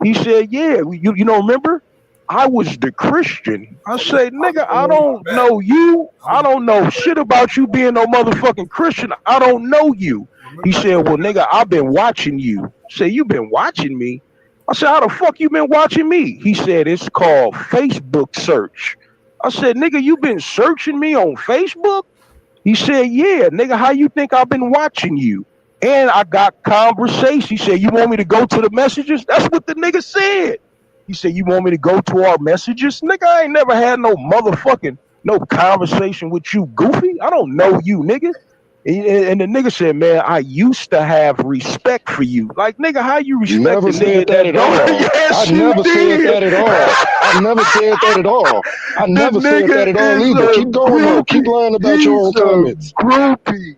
He said, yeah, you don't remember? I was the Christian. I say, I nigga, I remember my don't back. know you. I I don't remember know my back. shit about you being no motherfucking Christian. I don't know you. He Remember I said, told well, you that. nigga, I've been watching you. I said, you been watching me? I said, how the fuck you been watching me? He said, it's called Facebook search. I said, nigga, you been searching me on Facebook? He said, yeah, nigga, how you think I've been watching you? And I got conversation. He said, you want me to go to the messages? That's what the nigga said. He said, you want me to go to our messages? Nigga, I ain't never had no conversation with you, goofy. I don't know you, nigga. And the nigga said, man, I used to have respect for you. Like, nigga, how you respect Never a said nigga that that at don't? all. I Yes, you never said did. that at all. I never said that at all. I The never said nigga that at all is either. a Keep going though. Keep groupie. lying about your He's own a comments. groupie.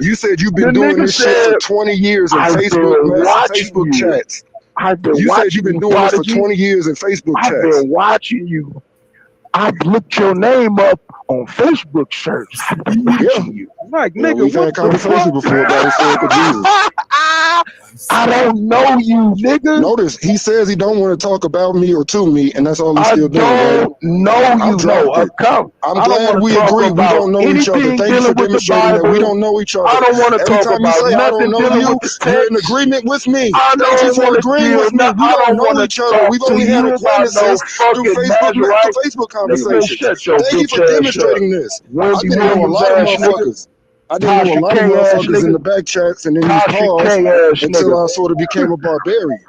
You said you've The been doing nigga this shit for said, 20 years in I've Facebook been watching Facebook you. chats. I've been You said watching you've been you, doing this for Prodigy. 20 years in Facebook I've chats. been watching you. I've looked your name up on Facebook search. I've been watching you. I'm like, Yeah, nigga, we've what had the conversations fuck? before about historical Jesus. I don't know you, nigga. Notice he says he don't want to talk about me or to me, and that's all he's I still doing, right? don't know I've you. No, dropped it. I I'm don't glad want to we talk agree. We about don't know each other. anything Thank you for dealing with the demonstrating that we Bible. don't know each other. I don't want to Every talk time you about say I nothing don't know dealing you, with the you're in text. agreement with me. I Thank you don't for want to agreeing deal. with me. No, We I don't don't want know to each other. talk We've to only had you about no acquaintances through fucking Nazarite. Facebook Nigga, man, conversations. shut your Thank you bitch for ass up. demonstrating this. I Wendy didn't know a Williams lot of ass nigga. motherfuckers. I didn't know a Tasha lot of K ass motherfuckers in nigga. the back chats and in these Tasha calls K ass until nigga. I sort of became a barbarian.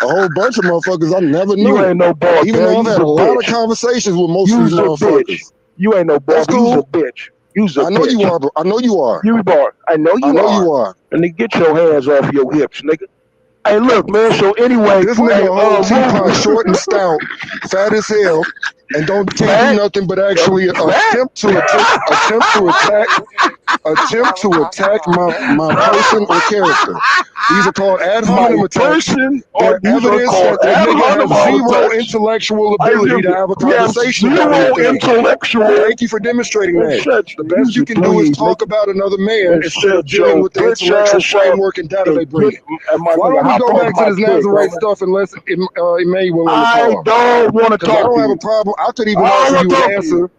A whole bunch of motherfuckers I never You knew. ain't no Even though barbarian. I've You's had a a lot of bitch. conversations with most of these You's a bitch. motherfuckers. You ain't no That's barber. You's a cool. bitch. You's a I know you bitch. are, bro. I know you are. You bar. I know I you know are. you are. And then get your hands off your hips, nigga. Hey, look, man. So anyway, This nigga hey, whole teapot, short and stout, fat as hell, and can't do nothing but actually attempt to attack my person or character. These are called ad my hominem attacks. person, or They're these are evidence called that the ad nigga has hominem zero attacks. intellectual I ability to give have a you have conversation about zero anything. intellectual. Thank you for demonstrating that. Shut The best you music, can do is please, talk nigga. about another man And instead of shut dealing your with the bitch intellectual ass up framework and data and they bring. get my Why nigga don't we hop go off back to my this dick, Nazarite homie. stuff unless Emmanuel on the I call? don't want to Because I talk don't to have a you. problem. I could even I don't answer want you to an talk to you. answer.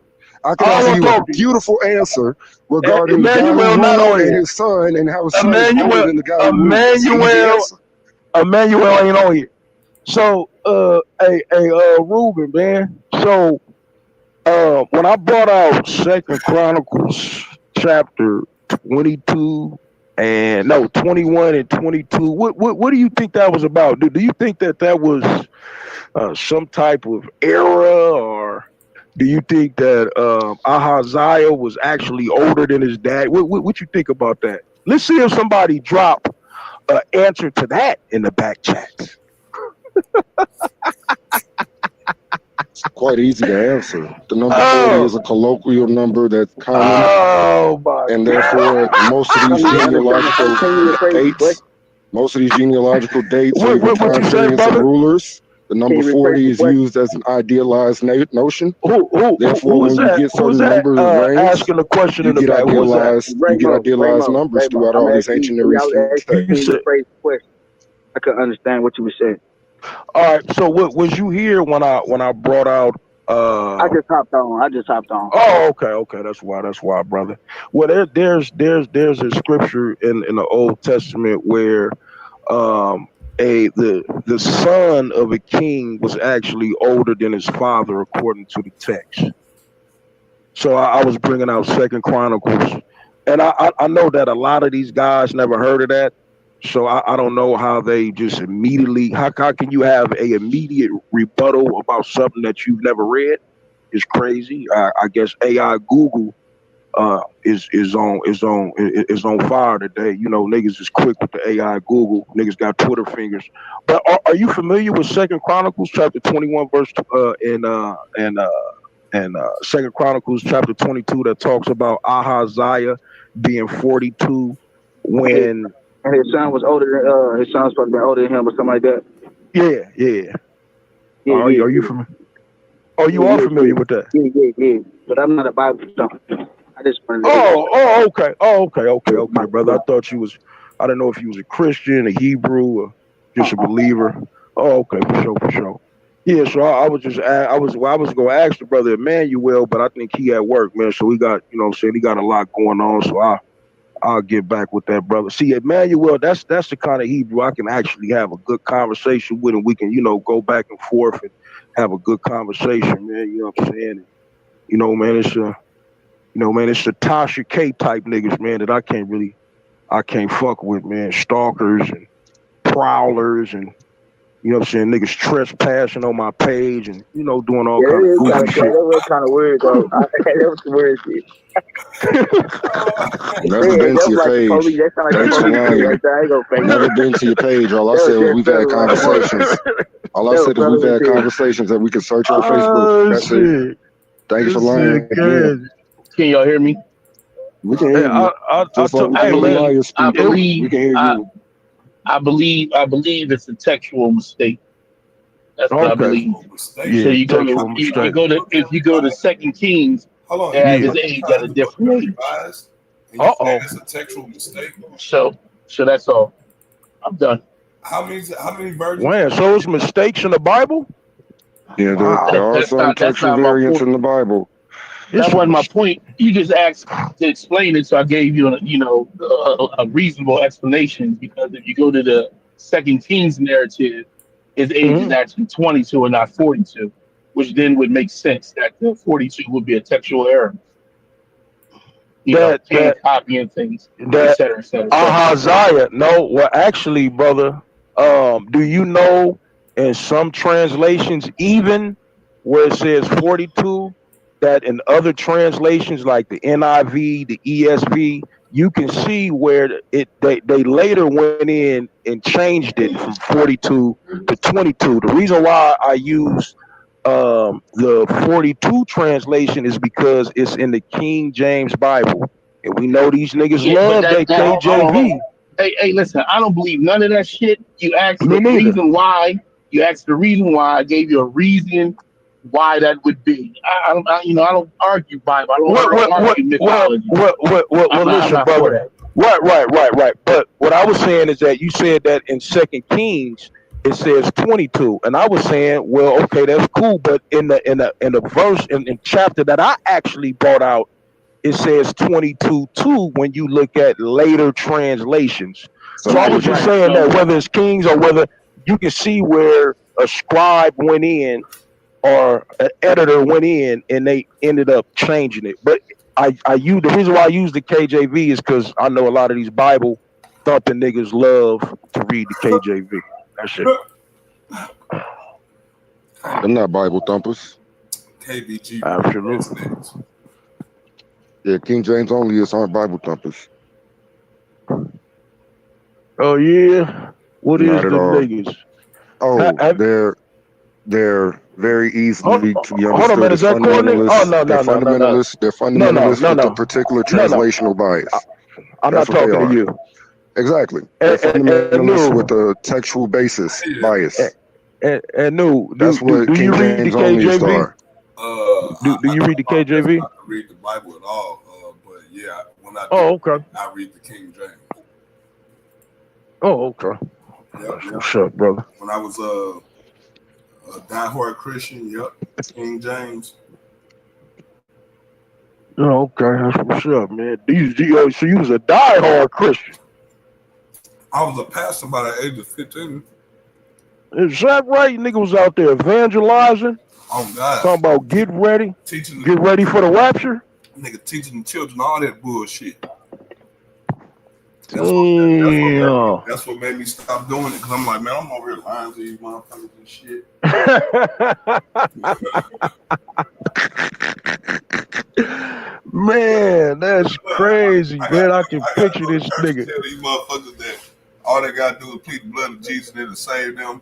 I could I don't answer want you to a talk to you. beautiful answer regarding the guy Emmanuel who not ruled on and here. his son and how his son is older Emmanuel, than the guy who ruled. That's an easy answer. Emmanuel ain't on here. So, Ruben, man. So, when I brought out Second Chronicles chapter 22 and no 21 and 22, what do you think that was about? Do you think that was some type of era, or do you think that Ahaziah was actually older than his dad? What you think about that? Let's see if somebody drop an answer to that in the back chats. It's quite easy to answer. The number 40 is a colloquial number that's common, Oh my and therefore most of these genealogical dates, or even what time you say, periods of brother? rulers, the number 40 is used as an idealized notion. Therefore, Who is when you that? get Who is certain that numbers of range, asking the question you in the get back? Who is that? idealized numbers throughout all these ancient Near Eastern You texts. said, I couldn't understand what you were saying. all right. So what was you here when I brought out? I just hopped on. Oh, okay. That's why, brother. Well, there's a scripture in the Old Testament where the son of a king was actually older than his father according to the text. So I was bringing out Second Chronicles, and I know that a lot of these guys never heard of that. So I don't know how they just immediately how can you have a immediate rebuttal about something that you've never read? It's crazy. I guess AI Google is on fire today. You know, niggas is quick with the AI Google. Niggas got Twitter fingers. But are you familiar with Second Chronicles chapter 21 verse and Second Chronicles chapter 22 that talks about Ahaziah being 42 when And his son was older than his son was supposed to be older than him or something like that. Yeah. Are you familiar? Oh, you are familiar with that? Yeah. But I'm not a Bible scholar. I just wanted to. Okay, brother. I thought you was. I don't know if you was a Christian, a Hebrew, or just a believer. Oh, okay, for sure. Yeah, so I was gonna ask the brother Emmanuel, but I think he at work, man. So he got, he got a lot going on. So I'll get back with that brother. See, Emmanuel, that's the kind of Hebrew I can actually have a good conversation with, and we can, go back and forth and have a good conversation, man. You know what I'm saying? It's the Tasha K type niggas, man, that I can't fuck with, man. Stalkers and prowlers and, niggas trespassing on my page and, doing all kind of goofy shit. That was kind of weird, though. That was weird shit. Never been to your page. Thanks for lying. Never been to your page. All I said was we've had conversations. All I said is we've had conversations that we can search on Facebook. That's it. Thank you for lying again. Can y'all hear me? We can hear you. Just like we can hear liars speak. We can hear you. I believe it's a textual mistake. That's what I Okay. believe. Mistake. So Yeah, you go to textual mistake. if you go to Second Kings, Hold on, they have you Yeah. his you age trying at to a do the book different age. revised, and you saying Uh-oh. it's a textual mistake? So that's all. I'm done. How many versions? Man, so it's mistakes in the Bible? Yeah, there Wow. are some That's textual not my variants point. in the Bible. It's That some wasn't my mis- point. You just asked to explain it, so I gave you a reasonable explanation. Because if you go to the Second Kings narrative, his age is Mhm. actually 22 and not 42, which then would make sense that the 42 would be a textual error. that Hand that copying things, et that cetera, et cetera, et cetera. Ahaziah. No, well actually, brother, do you know in some translations, even where it says 42, that in other translations like the NIV, the ESV, you can see where they later went in and changed it from 42 to 22. The reason why I use the 42 translation is because it's in the King James Bible. And we know these niggas Yeah, but love their hold on. KJV. Hey, listen, I don't believe none of that shit. You asked Me the neither. reason why. You asked the reason why. I gave you a reason why that would be. I don't argue Bible. I What, don't what, what, argue well, mythology. well, I'm listen, not for brother. that. Right. But what I was saying is that you said that in Second Kings it says 22, and I was saying, well, okay, that's cool, but in the verse in chapter that I actually brought out, it says 22 too when you look at later translations. So So I Right, was would just right. saying So that whether it's Kings or whether you can see where a scribe went in or an editor went in and they ended up changing it. But I use the reason why I use the KJV is because I know a lot of these Bible thumping niggas love to read the KJV. That's it. them not Bible thumpers. KBG Absolutely. next. Yeah, King James only is aren't Bible thumpers. Oh yeah. What is Not at them all. niggas? Oh, Have, they're very hold, easily to be hold on, man. understood Is as that Courtney? Oh fundamentalists. no They're no no no no fundamentalists. They're no no fundamentalists no with a no particular no no. translational bias. I'm That's not what they talking to are. you. Exactly. They're And fundamentalists with new a textual basis Yeah. bias. and new. That's what Do you King read the James onlyists KJV? are. Do I you told read the my guest KJV? not to read the Bible at all. But yeah, when I do, Oh okay. I read the King James. Oh okay. Yep. That's what's up, brother. When I was a diehard Christian, yep, King James. Oh, okay, that's what's up, man. So you was a diehard Christian. I was a pastor by the age of 15. Is that right? Nigga was out there evangelizing, Oh God, talking about get ready teaching for the rapture. nigga teaching the children all that bullshit. Damn. That's what made me stop doing it. Cause I'm like, man, I'm over here lying to these motherfuckers and shit. Man, that's crazy, man. I can I gotta picture go to this church and nigga. tell these motherfuckers that all they gotta do is plead the blood of Jesus and it'll save them.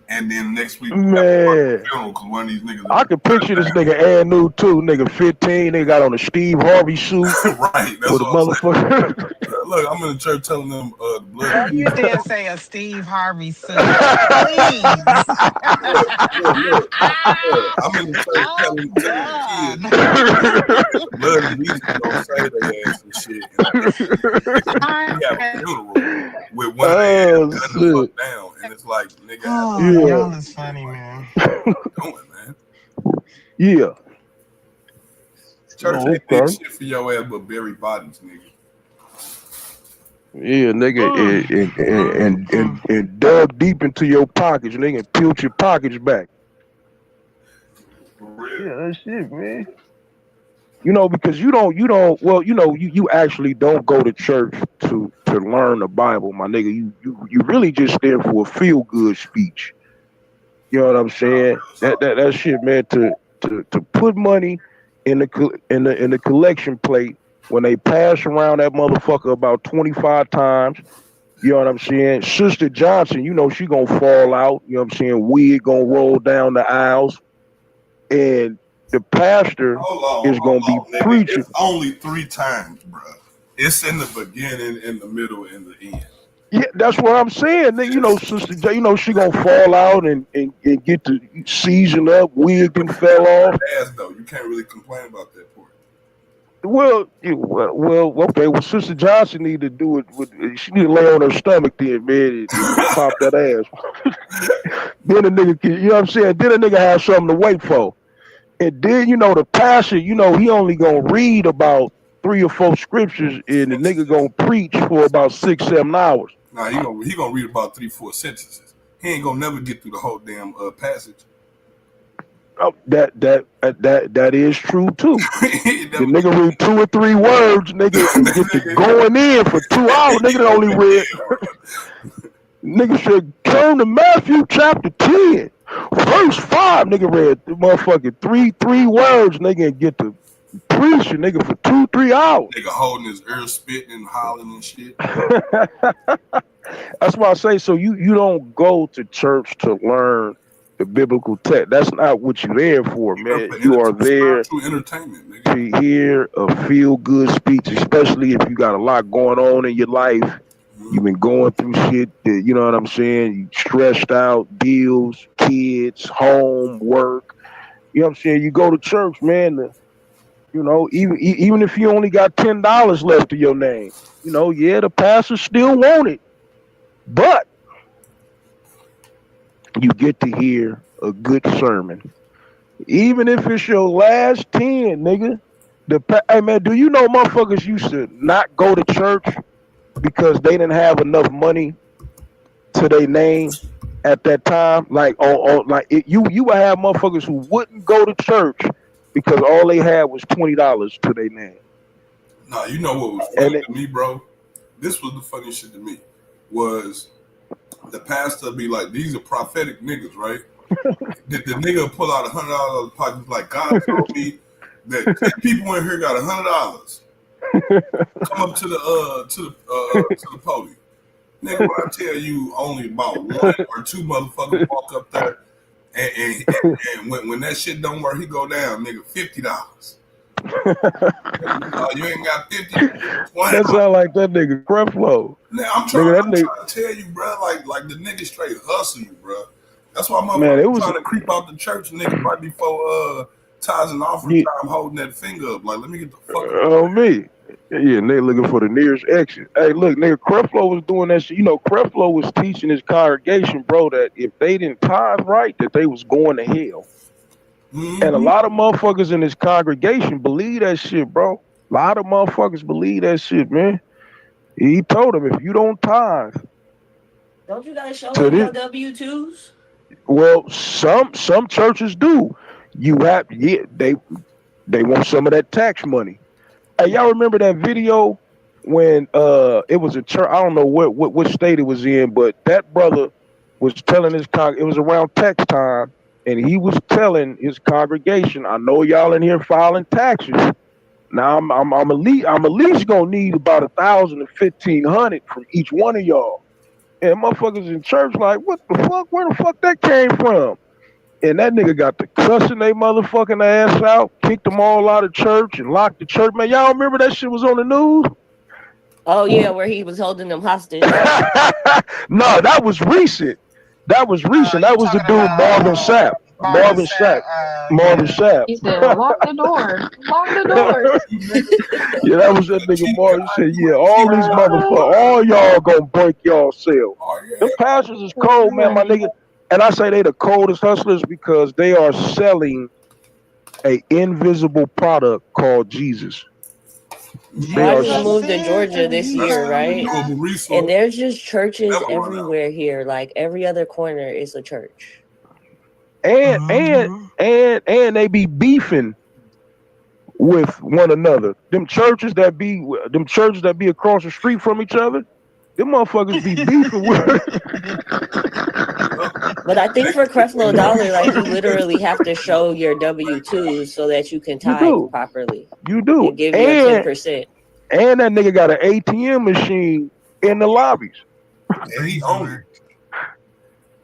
And then next week we have a Man, funeral because one of these niggas. I can picture this nigga and new too. Nigga 15, they got on a Steve Harvey suit Right, that's with a what I'm saying. motherfucker. Look, I'm in the church telling them the blood Girl, of you Jesus. did say a Steve Harvey suit. Please. Look, I'm in the church Oh telling the God. kids the blood of Jesus is gonna save their ass and shit. And we have a funeral with one of their ass Oh cutting the shit. fuck down, and it's like, nigga, Oh, Yeah. y'all is funny, man. doing, man. Yeah. Church Oh, ain't big okay. shit for your ass, but bury bodies, nigga. Yeah, nigga, Mm, and dug deep into your pockets, nigga, and peeled your pockets back. For real. Yeah, that's it, man. Because well, you actually don't go to church to learn the Bible, my nigga. You really just there for a feel good speech. You know what I'm saying? That shit, man. To put money in the collection plate when they pass around that motherfucker about 25 times. You know what I'm saying? Sister Johnson, she gonna fall out. You know what I'm saying? Wig gonna roll down the aisles, and the pastor is Hold gonna be on, nigga. preaching. It's only 3 times, bro. It's in the beginning, in the middle, and the end. Yeah, that's what I'm saying. You know, Sister J, you know, she gonna fall out and get the season up, wig and fell off. Ass though, you can't really complain about that part. Well, okay. Well, Sister Johnson need to do it. She need to lay on her stomach then, man, and pop that ass. Then the nigga, you know what I'm saying? Then the nigga has something to wait for. And then, you know, the pastor, you know, he only gonna read about 3 or 4 scriptures, and the nigga gonna preach for about 6, 7 hours. Nah, he gonna read about 3, 4 sentences. He ain't gonna never get through the whole damn passage. Oh, that is true too. The nigga read 2 or 3 words, nigga, and get to going in for 2 hours. Nigga only read. Nigga said, turn to Matthew chapter 10, verse 5. Nigga read the motherfucking three words, nigga, and get to preaching, nigga, for 2, 3 hours. Nigga holding his ear, spitting and hollering and shit. That's why I say, so you don't go to church to learn the biblical text. That's not what you're there for, man. You are there entertainment, nigga. to hear a feel-good speech, especially if you got a lot going on in your life. You've been going through shit that, you know what I'm saying? You stressed out, bills, kids, home, work. You know what I'm saying? You go to church, man. You know, even if you only got $10 left to your name, you know, yeah, the pastor still want it. But you get to hear a good sermon. Even if it's your last 10, nigga. Hey, man, do you know motherfuckers used to not go to church because they didn't have enough money to their name at that time? Like, you would have motherfuckers who wouldn't go to church because all they had was $20 to their name. Nah, you know what was funny to me, bro? This was the funniest shit to me. Was the pastor be like, these are prophetic niggas, right? the nigga pull out $100 out of the pocket, like, God told me that 10 people in here got $100. Come up to the podium. Nigga, when I tell you only about 1 or 2 motherfuckers walk up there, and when that shit don't work, he go down, nigga, $50. You ain't got 50. That sound like that nigga Creflo. I'm trying to tell you, bro. Like the nigga straight hustle you, bro. That's why I'm trying to creep out the church, nigga, right before tithes and offering time, holding that finger up. Like, let me get the fuck up. Me. Yeah, and they looking for the nearest exit. Hey, look, nigga, Creflo was doing that shit. You know, Creflo was teaching his congregation, bro, that if they didn't tithe right, that they was going to hell. Mm-hmm. And a lot of motherfuckers in his congregation believe that shit, bro. A lot of motherfuckers believe that shit, man. He told them, if you don't tithe. Don't you guys show them your W-2s? Well, some churches do. You have, they want some of that tax money. Hey, y'all remember that video when it was a church? I don't know what state it was in, but that brother was telling it was around tax time, and he was telling his congregation, I know y'all in here filing taxes. Now I'm at least gonna need about 1,000 to 1,500 from each one of y'all. And motherfuckers in church like, what the fuck? Where the fuck that came from? And that nigga got to cussing they motherfucking ass out, kicked them all out of church and locked the church. Man, y'all remember that shit was on the news? Oh yeah, where he was holding them hostage. No, that was recent. That was the dude Marvin Sapp. Marvin Sapp. He said, lock the door. Lock the door. Yeah, that was that nigga Marvin. He said, yeah, all these motherfuckers, all y'all gonna break y'all self. Them pastors is cold, man, my nigga. And I say they the coldest hustlers because they are selling a invisible product called Jesus. I just moved to Georgia this year, right? And there's just churches everywhere here. Like every other corner is a church. And they be beefing with one another. Them churches that be across the street from each other, them motherfuckers be beefing with. But I think for Creflo Dollar, like you literally have to show your W-2s so that you can tithe properly. You do. And give you a 10%. And that nigga got an ATM machine in the lobbies. And he owns it.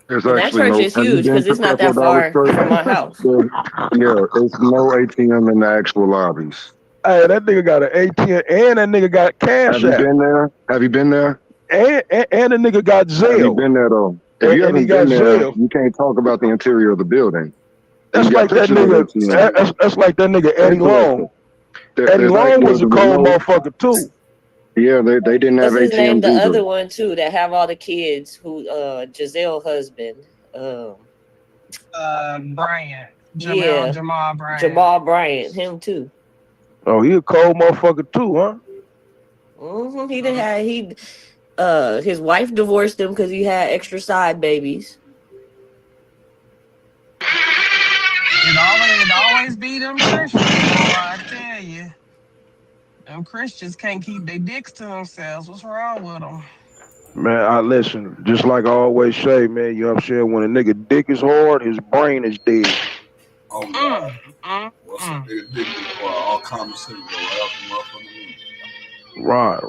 And that church is huge because it's not that far from my house. Yeah, there's no ATM in the actual lobbies. Hey, that nigga got an ATM and that nigga got cash. Have you been there? And the nigga got Have you Zell. been there though? If you haven't been there, you can't talk about the interior of the building. That's like that nigga. That's like that nigga Eddie Long. Eddie Long was a cold motherfucker too. Yeah, they didn't have What's his name? ATMs The either. other one too that have all the kids who Giselle husband. Bryant. Jamal Bryant. Him too. Oh, he a cold motherfucker too, huh? Mm-hmm. His wife divorced him because he had extra side babies. It always be them Christians, boy. I tell you, them Christians can't keep their dicks to themselves. What's wrong with them? Man, I listen. Just like I always say, man, you know what I'm saying? When a nigga dick is hard, his brain is dead. Oh God. What's a nigga dick is hard? All common sense go right off the motherfucking window. Right.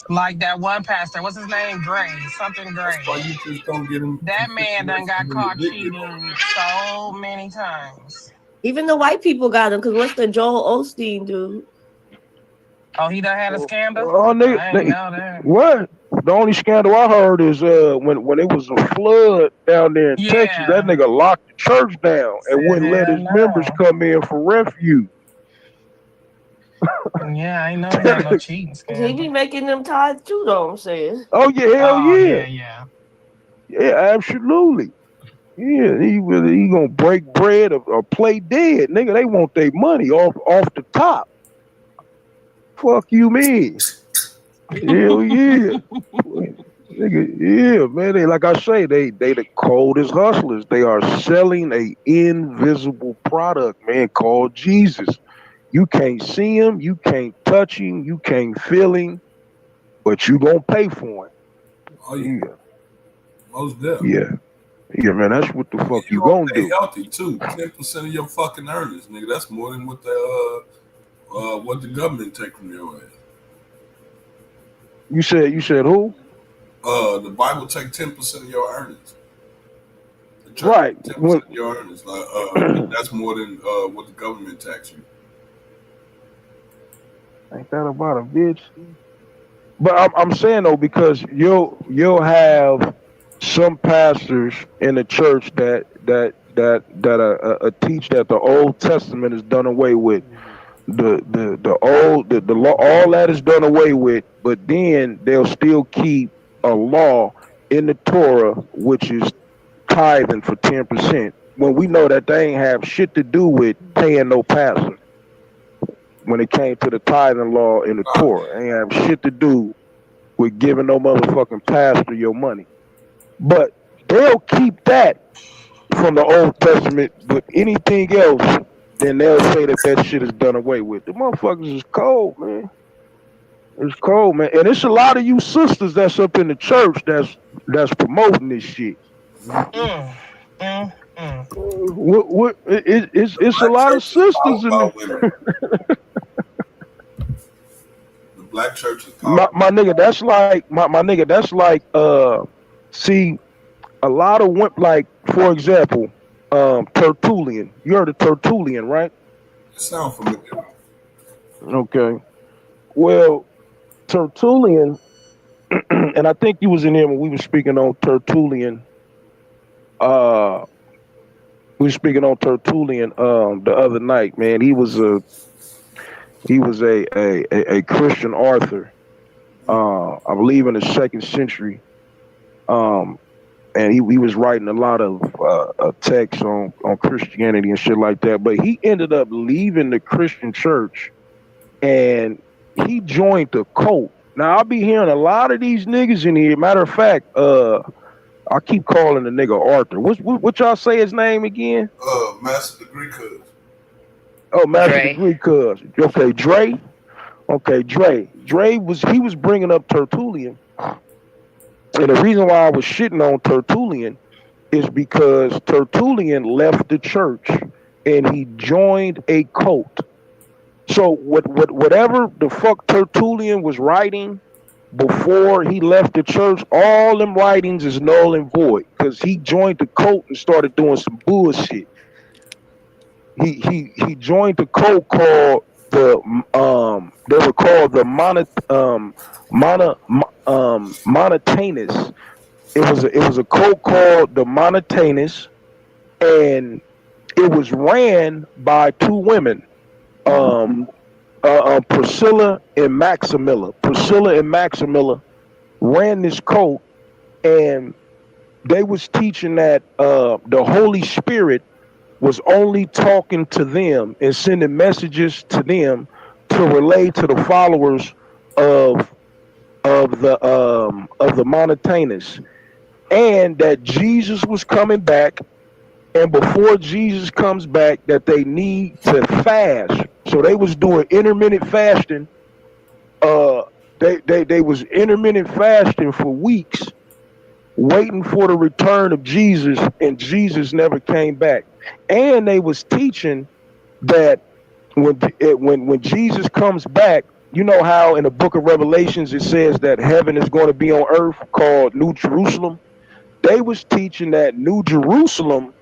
Like that one pastor, what's his name? Gray, something Gray. That's why you just don't get him. That man done got caught cheating so many times. Even the white people got him, because what's the Joel Osteen dude? Oh, he done had a scandal? Oh, nigga, I didn't know that. What? The only scandal I heard is when it was a flood down there in Texas, that nigga locked the church down and wouldn't let his members come in for refuge. Yeah, I know he had no cheating scandal. He be making them tithes too, though, I'm saying. Oh, yeah, hell yeah. Yeah, absolutely. Yeah, he gonna break bread or play dead. Nigga, they want their money off the top. Fuck you mean? Hell yeah. Nigga, yeah, man. They, like I say, they the coldest hustlers. They are selling a invisible product, man, called Jesus. You can't see him, you can't touch him, you can't feel him, but you gonna pay for him. Oh yeah. Most definitely. Yeah, man, that's what the fuck you gonna do. Healthy too. 10% of your fucking earnings, nigga. That's more than what the government take from your ass. You said who? The Bible take 10% of your earnings. Right. 10% of your earnings. That's more than what the government tax you. Ain't that about a bitch? But I'm saying though, because you'll have some pastors in the church that teach that the Old Testament is done away with. The law, all that is done away with, but then they'll still keep a law in the Torah, which is tithing for 10%. When we know that they ain't have shit to do with paying no pastor. When it came to the tithing law in the Torah, they ain't have shit to do with giving no motherfucking pastor your money. But they'll keep that from the Old Testament, but anything else, then they'll say that shit is done away with. The motherfuckers is cold, man. It's cold, man. And it's a lot of you sisters that's up in the church that's promoting this shit. It's a lot of sisters in there. The black church is my nigga, that's like my nigga, that's like see, a lot of women, like, for example, Tertullian. You heard of Tertullian, right? It sounds familiar. Okay. Well, Tertullian, and I think you was in here when we were speaking on Tertullian. We were speaking on Tertullian the other night, man. He was a Christian author, I believe in the 2nd century. And he was writing a lot of texts on Christianity and shit like that. But he ended up leaving the Christian church and he joined the cult. Now, I'll be hearing a lot of these niggas in here. Matter of fact, I keep calling the nigga Arthur. What y'all say his name again? Master the Greek Cuz. Oh, Master the Greek Cuz. Okay, Dre. Okay, Dre. Dre was bringing up Tertullian. And the reason why I was shitting on Tertullian is because Tertullian left the church and he joined a cult. So whatever the fuck Tertullian was writing before he left the church, all them writings is null and void because he joined the cult and started doing some bullshit. He joined the cult called they were called the Monotanus. It was a cult called the Monotanus, and it was ran by two women, Priscilla and Maximilla. Priscilla and Maximilla ran this cult, and they was teaching that the Holy Spirit was only talking to them and sending messages to them to relay to the followers of the Monotanus, and that Jesus was coming back, and before Jesus comes back, that they need to fast. So they was doing intermittent fasting. They was intermittent fasting for weeks, waiting for the return of Jesus, and Jesus never came back. And they was teaching that when Jesus comes back, you know how in the book of Revelations it says that heaven is going to be on earth called New Jerusalem. They was teaching that New Jerusalem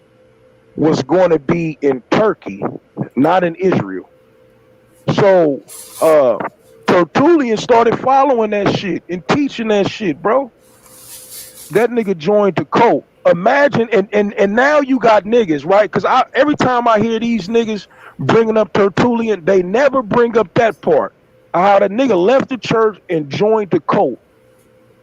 was going to be in Turkey, not in Israel. So Tertullian started following that shit and teaching that shit, bro. That nigga joined the cult. Imagine, and now you got niggas, right? Because every time I hear these niggas bringing up Tertullian, they never bring up that part. How the nigga left the church and joined the cult.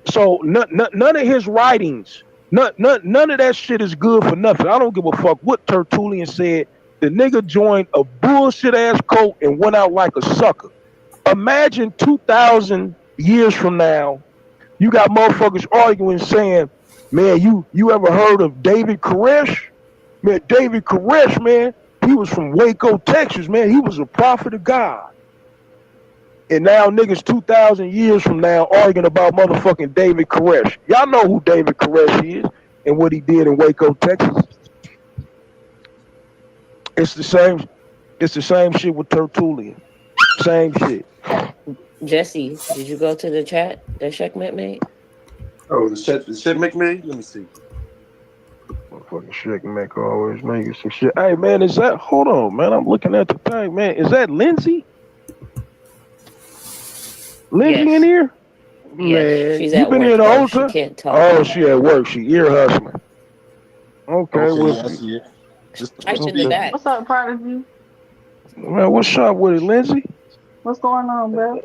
So none of his writings, none of that shit is good for nothing. I don't give a fuck what Tertullian said. The nigga joined a bullshit ass cult and went out like a sucker. Imagine 2,000 years from now, you got motherfuckers arguing saying, man, you ever heard of David Koresh? Man, David Koresh, man, he was from Waco, Texas, man. He was a prophet of God. And now niggas 2,000 years from now arguing about motherfucking David Koresh. Y'all know who David Koresh is and what he did in Waco, Texas. It's the same shit with Tertullian. Same shit. Jesse, did you go to the chat that Checkmate made? Oh, the Checkmate made? Let me see. Motherfucking Checkmate always making some shit. Hey, man, hold on, man. I'm looking at the thing, man. Is that Lindsay? Lindsay Yes. in here? Yes, Man, she's you at been work, here the though. whole She time? can't talk. Oh, she at work. She ear hustling. Okay, well, Yeah, I see it. Type in the back. What's up, Prodigy? man, what's up with it, Lindsay? What's going on, bro?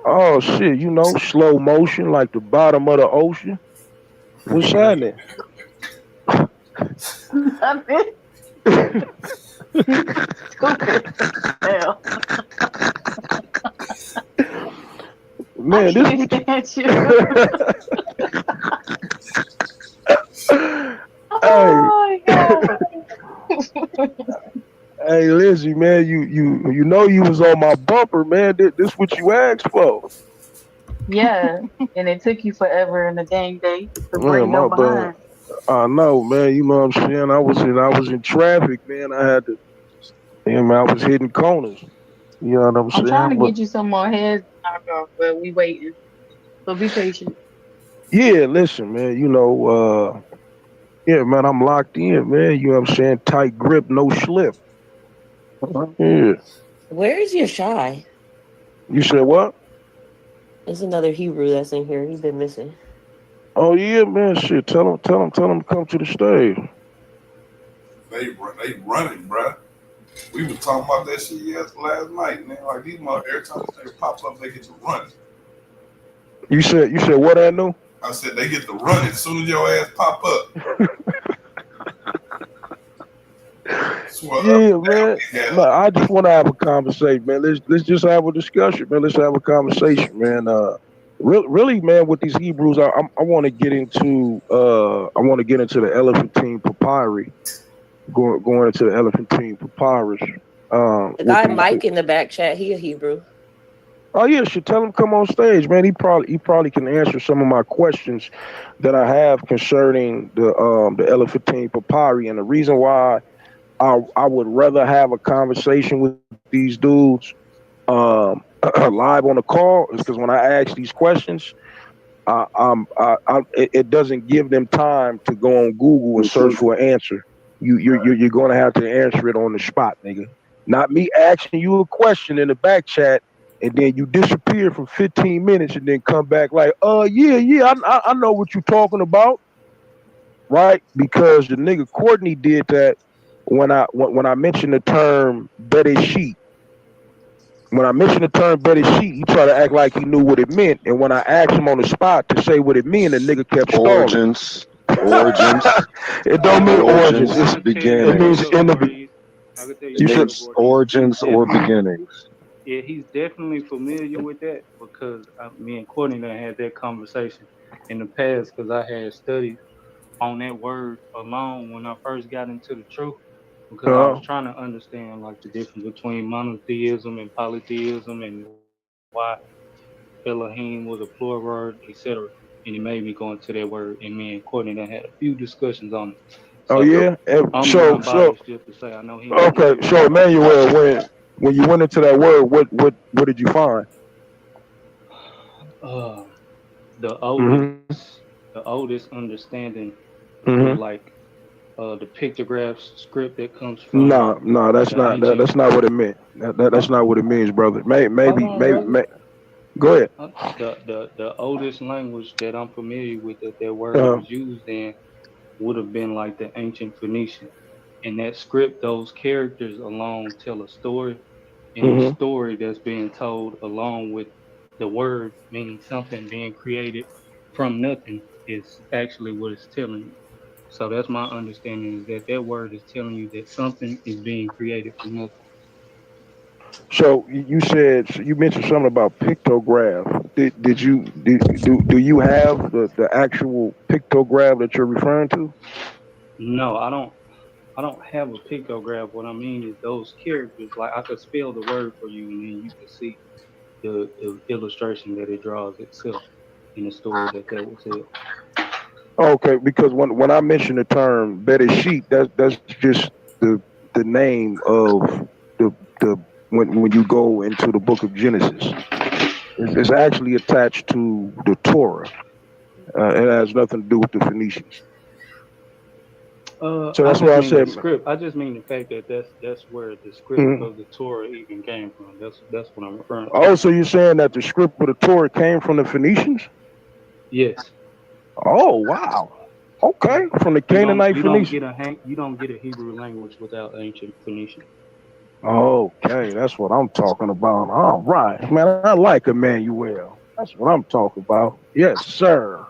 Oh shit, slow motion like the bottom of the ocean. What's happening? Nothing. Stupid. Hell. Man, this I can't stand you. Oh my god. Hey, Lizzie, man, you know you was on my bumper, man. This what you asked for. Yeah, and it took you forever and a dang day to bring your behind. I know, man. You know what I'm saying? I was in traffic, man. I had to. Yeah, man, I was hitting corners. You know what I'm saying? I'm trying to get you some more heads to knock off, but we waiting. So be patient. Yeah, listen, man. Yeah, man, I'm locked in, man. You know what I'm saying? Tight grip, no slip. Yeah. Where is your shy? You said what? There's another Hebrew that's in here. He's been missing. Oh yeah, man. Shit, tell him to come to the stage. They running, bro. We was talking about that shit last night, man. Like these motherfuckers, every time they pop up, they get to running. You said what, I know? I said they get to running as soon as your ass pop up. Yeah, man. No, I just want to have a conversation, man. Let's just have a discussion, man. Let's have a conversation, man. Really, man, with these Hebrews, I want to get into the Elephantine Papyri. Going into the Elephantine Papyrus. The guy Mike in the back chat, he a Hebrew. Oh yeah, should tell him come on stage, man. He probably can answer some of my questions that I have concerning the Elephantine Papyri, and the reason why I would rather have a conversation with these dudes live on the call is because when I ask these questions, it doesn't give them time to go on Google and search for an answer. You're going to have to answer it on the spot, nigga. Not me asking you a question in the back chat and then you disappear for 15 minutes and then come back like, yeah, I know what you're talking about, right? Because the nigga Courtney did that when I mentioned the term Betty Sheet. When I mentioned the term Betty Sheet, he tried to act like he knew what it meant, and when I asked him on the spot to say what it meant, the nigga kept stalling. Origins. It don't mean origins. Beginnings. It means in the. I could tell It you means origins or beginnings. Yeah, he's definitely familiar with that because me and Courtney done had that conversation in the past because I had studied on that word alone when I first got into the truth because I was trying to understand like the difference between monotheism and polytheism and why Elohim was a plural word, etc. And it made me go into that word, and me and Courtney done had a few discussions on it. So, I'm non-biased just to say I know he knows okay. So Emmanuel, when you went into that word, what did you find? The oldest understanding through like the pictographs script that comes from. No, that's not what it meant. That's not what it means, brother. Maybe. Go ahead. The oldest language that I'm familiar with that word was used in would have been like the ancient Phoenician. In that script, those characters alone tell a story, and the story that's being told along with the word, meaning something being created from nothing, is actually what it's telling you. So that's my understanding is that word is telling you that something is being created from nothing. So you mentioned something about pictograph. Do you have the actual pictograph that you're referring to? No, I don't have a pictograph. What I mean is those characters. Like I could spell the word for you, and then you can see the illustration that it draws itself in the story that was tell. Okay, because when I mention the term Betty Sheet, that's just the name of the when you go into the book of Genesis. It's actually attached to the Torah. It has nothing to do with the Phoenicians. So that's why I said the script. I just mean the fact that that's where the script of the Torah even came from. That's what I'm referring to. Oh, so you're saying that the script of the Torah came from the Phoenicians? Yes. Oh wow. Okay, from the Canaanite Phoenicians. You don't get a Hebrew language without ancient Phoenician. Okay, that's what I'm talking about. All right, man, I like Emmanuel. That's what I'm talking about. Yes, sir.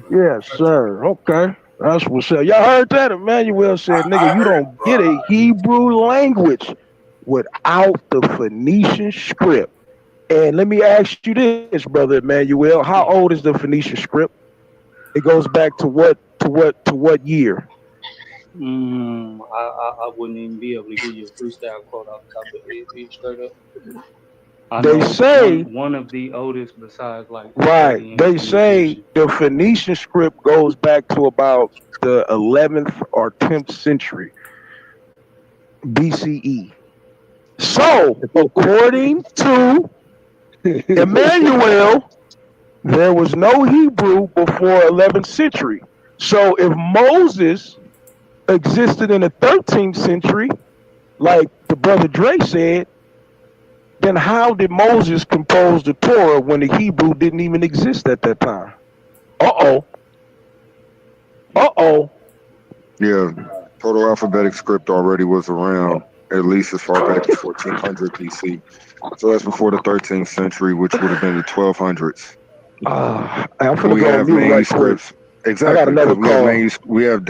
Yes, sir. Okay, that's what's up. Y'all heard that? Emmanuel said, "Nigga, you don't get a Hebrew language without the Phoenician script." And let me ask you this, brother Emmanuel: how old is the Phoenician script? It goes back to what year? I wouldn't even be able to give you a freestyle quote off the top of the head, be straight up. They say one of the oldest besides like right. They say the Phoenician script goes back to about the 11th or 10th century BCE. So, according to Emmanuel, there was no Hebrew before 11th century. So, if Moses existed in the 13th century, like the brother Dre said, then how did Moses compose the Torah when the Hebrew didn't even exist at that time? Uh-oh. Yeah, proto-alphabetic script already was around at least as far back as 1400 BC. So that's before the 13th century, which would have been the 1200s. I'm gonna go on mute right quick. Exactly, because we have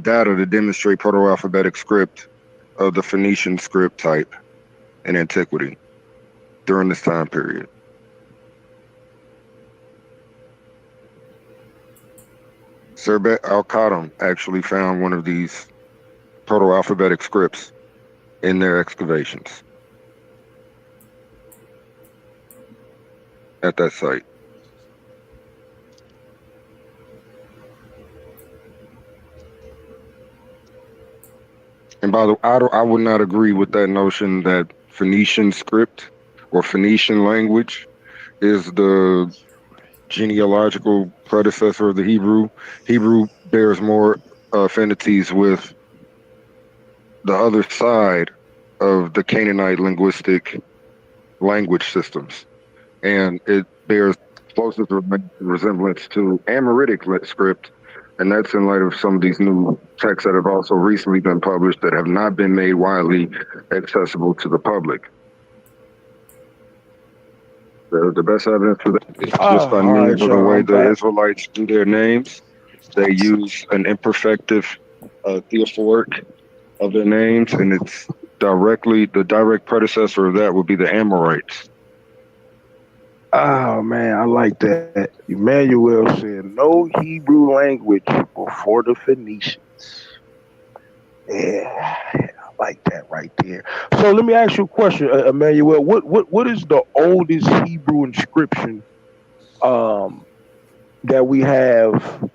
data to demonstrate proto-alphabetic script of the Phoenician script type in antiquity during this time period. Serbet al-Khatam actually found one of these proto-alphabetic scripts in their excavations at that site. And by the way, I would not agree with that notion that Phoenician script or Phoenician language is the genealogical predecessor of the Hebrew. Hebrew bears more affinities with the other side of the Canaanite linguistic language systems, and it bears closest resemblance to Amoritic script, and that's in light of some of these new texts that have also recently been published that have not been made widely accessible to the public. The best evidence for that is just by means of the way the Israelites do their names. They use an imperfective theophoric of their names, and it's the direct predecessor of that would be the Amorites. Oh man, I like that. Emmanuel said no Hebrew language before the Phoenicians. Yeah, I like that right there. So let me ask you a question, Emmanuel. What is the oldest Hebrew inscription that we have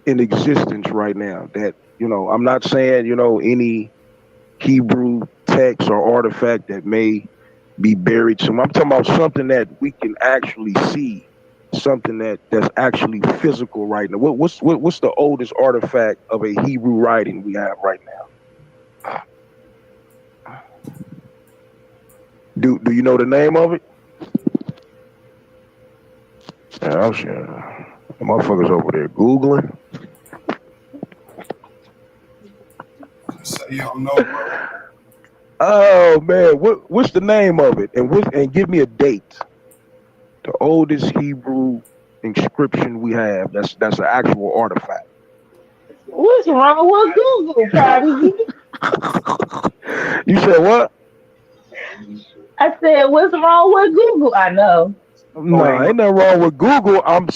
in existence right now? That I'm not saying any Hebrew text or artifact that may be buried somewhere. I'm talking about something that we can actually see, something that's actually physical right now. What's the oldest artifact of a Hebrew writing we have right now? Do you know the name of it? Yeah, I'm sure. The motherfuckers over there Googling. Say you don't know, bro. Oh man, what's the name of it? And give me a date. The oldest Hebrew inscription we have. That's an actual artifact. What's wrong with Google, Prodigy? You said what? I said, what's wrong with Google? I know. No, ain't nothing wrong with Google. I'm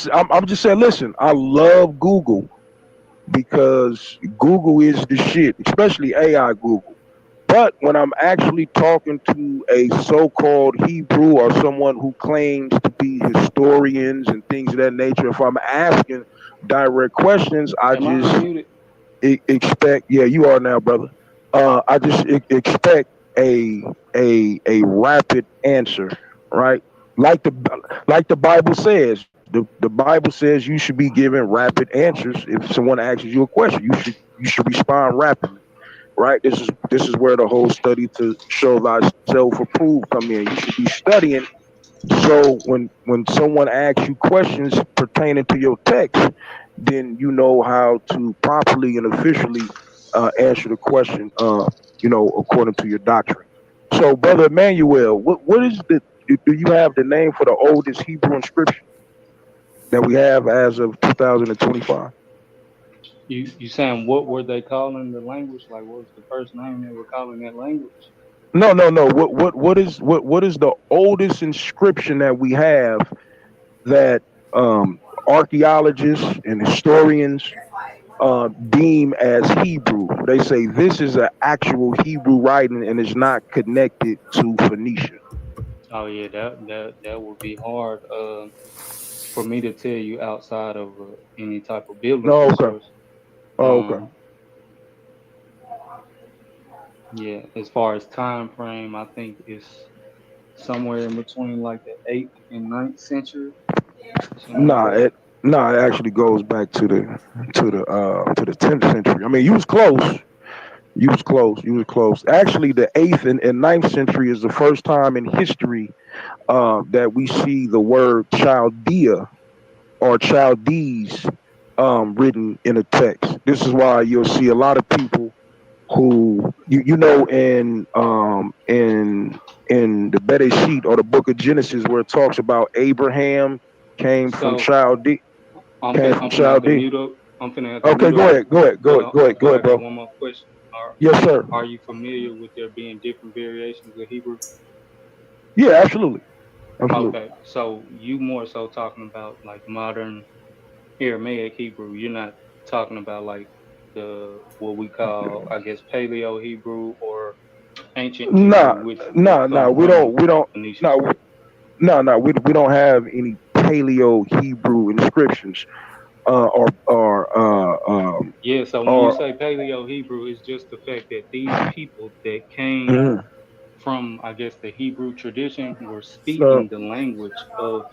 just saying. Listen, I love Google because Google is the shit, especially AI Google. But when I'm actually talking to a so-called Hebrew or someone who claims to be historians and things of that nature, if I'm asking direct questions, I just expect. Yeah, you are now, brother. I just expect a rapid answer, right? Like the Bible says. The Bible says you should be given rapid answers if someone asks you a question. You should respond rapidly, right? This is where the whole study to show thyself approved come in. You should be studying so when someone asks you questions pertaining to your text, then you know how to properly and officially answer the question, according to your doctrine. So, Brother Emmanuel, what is do you have the name for the oldest Hebrew inscription that we have as of 2025? You saying what were they calling the language? Like what was the first name they were calling that language? No. What is the oldest inscription that we have that archaeologists and historians deem as Hebrew? They say this is an actual Hebrew writing and is not connected to Phoenicia. Oh yeah, that would be hard for me to tell you outside of any type of biblical source. Okay. Yeah, as far as time frame, I think it's somewhere in between like the 8th and 9th century. It actually goes back to the 10th century. I mean, you was close. You was close. Actually, the 8th and 9th century is the first time in history that we see the word Chaldea or Chaldees written in a text. This is why you'll see a lot of people who in the Bereshit or the Book of Genesis where it talks about Abraham came from Chaldea. I'm finna have to mute up. Okay, go ahead, I bro. got one more question. Yes, sir. Are you familiar with there being different variations of Hebrew? Yeah, absolutely. Okay, so you more so talking about like modern Aramaic Hebrew. You're not talking about like the what we call, I guess, Paleo Hebrew or ancient Hebrew, which we don't have any Paleo Hebrew inscriptions. So when you say Paleo Hebrew, it's just the fact that these people that came from, I guess, the Hebrew tradition were speaking the language of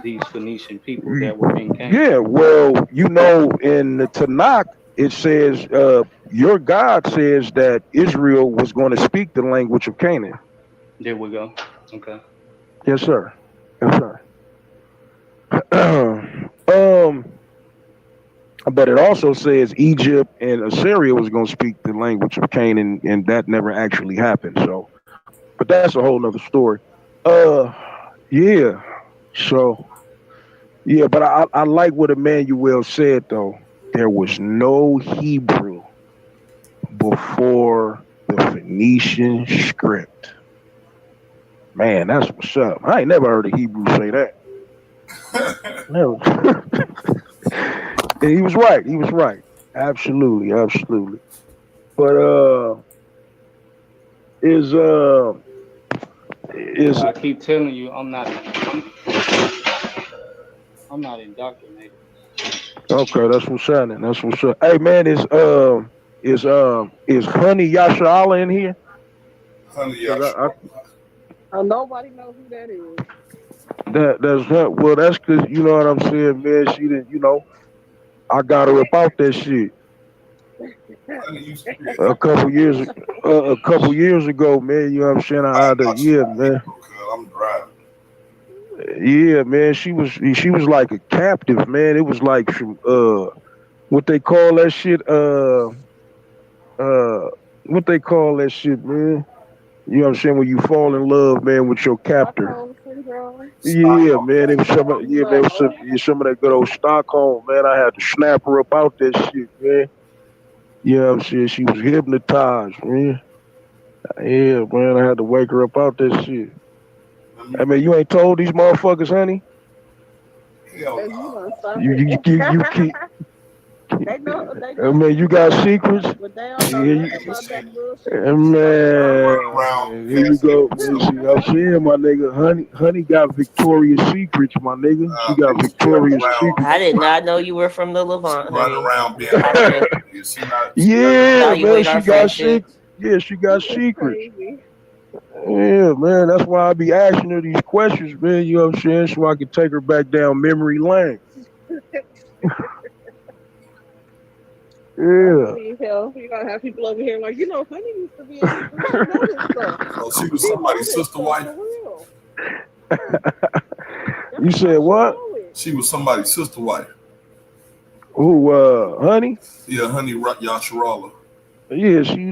these Phoenician people that were in Canaan. Yeah, well, in the Tanakh, it says your God says that Israel was going to speak the language of Canaan. There we go. Okay. Yes, sir. Yes, sir. But it also says Egypt and Assyria was going to speak the language of Canaan, and that never actually happened. So, but that's a whole nother story. Yeah. So, yeah, but I like what Emmanuel said though. There was no Hebrew before the Phoenician script. Man, that's what's up. I ain't never heard a Hebrew say that. Never. And he was right. He was right. Absolutely, absolutely. But is I keep telling you, I'm not indoctrinated. okay? That's what's happening. That's what's up. Hey man, is Honey Yashala in here? Honey Yashala. Nobody knows who that is. That's her. Well, that's because you know what I'm saying, man. She didn't. I got her about that shit a couple years ago, man. You know what I'm saying? I had to, yeah, man. I'm driving. Yeah, man. She was like a captive, man. It was like some what they call that shit, what they call that shit, man. You know what I'm saying? When you fall in love, man, with your captor. Yeah, man. It was some of that good old Stockholm, man. I had to snap her up out that shit, man. You know what I'm saying? She was hypnotized, man. Yeah, man. I had to wake her up out that shit. I mean, you ain't told these motherfuckers, honey? You keep. They know. I mean, you got secrets. But they don't know nothing about that bullshit. Man, here you go. Man, see, I'm saying, my nigga, honey got Victoria's Secrets, my nigga. She got Victoria's Secrets. I did not know you were from the Levant, honey. Around being yeah, man, she got secrets. Yeah, she got secrets. Yeah, man, that's why I be asking her these questions, man. You know what I'm saying? So I can take her back down memory lane. Yeah. You gotta have people over here like, Honey used to be in here. Oh, she was somebody's sister wife. You said what? She was somebody's sister wife. Who, Honey? Yeah, Honey Yasharala. Yeah, she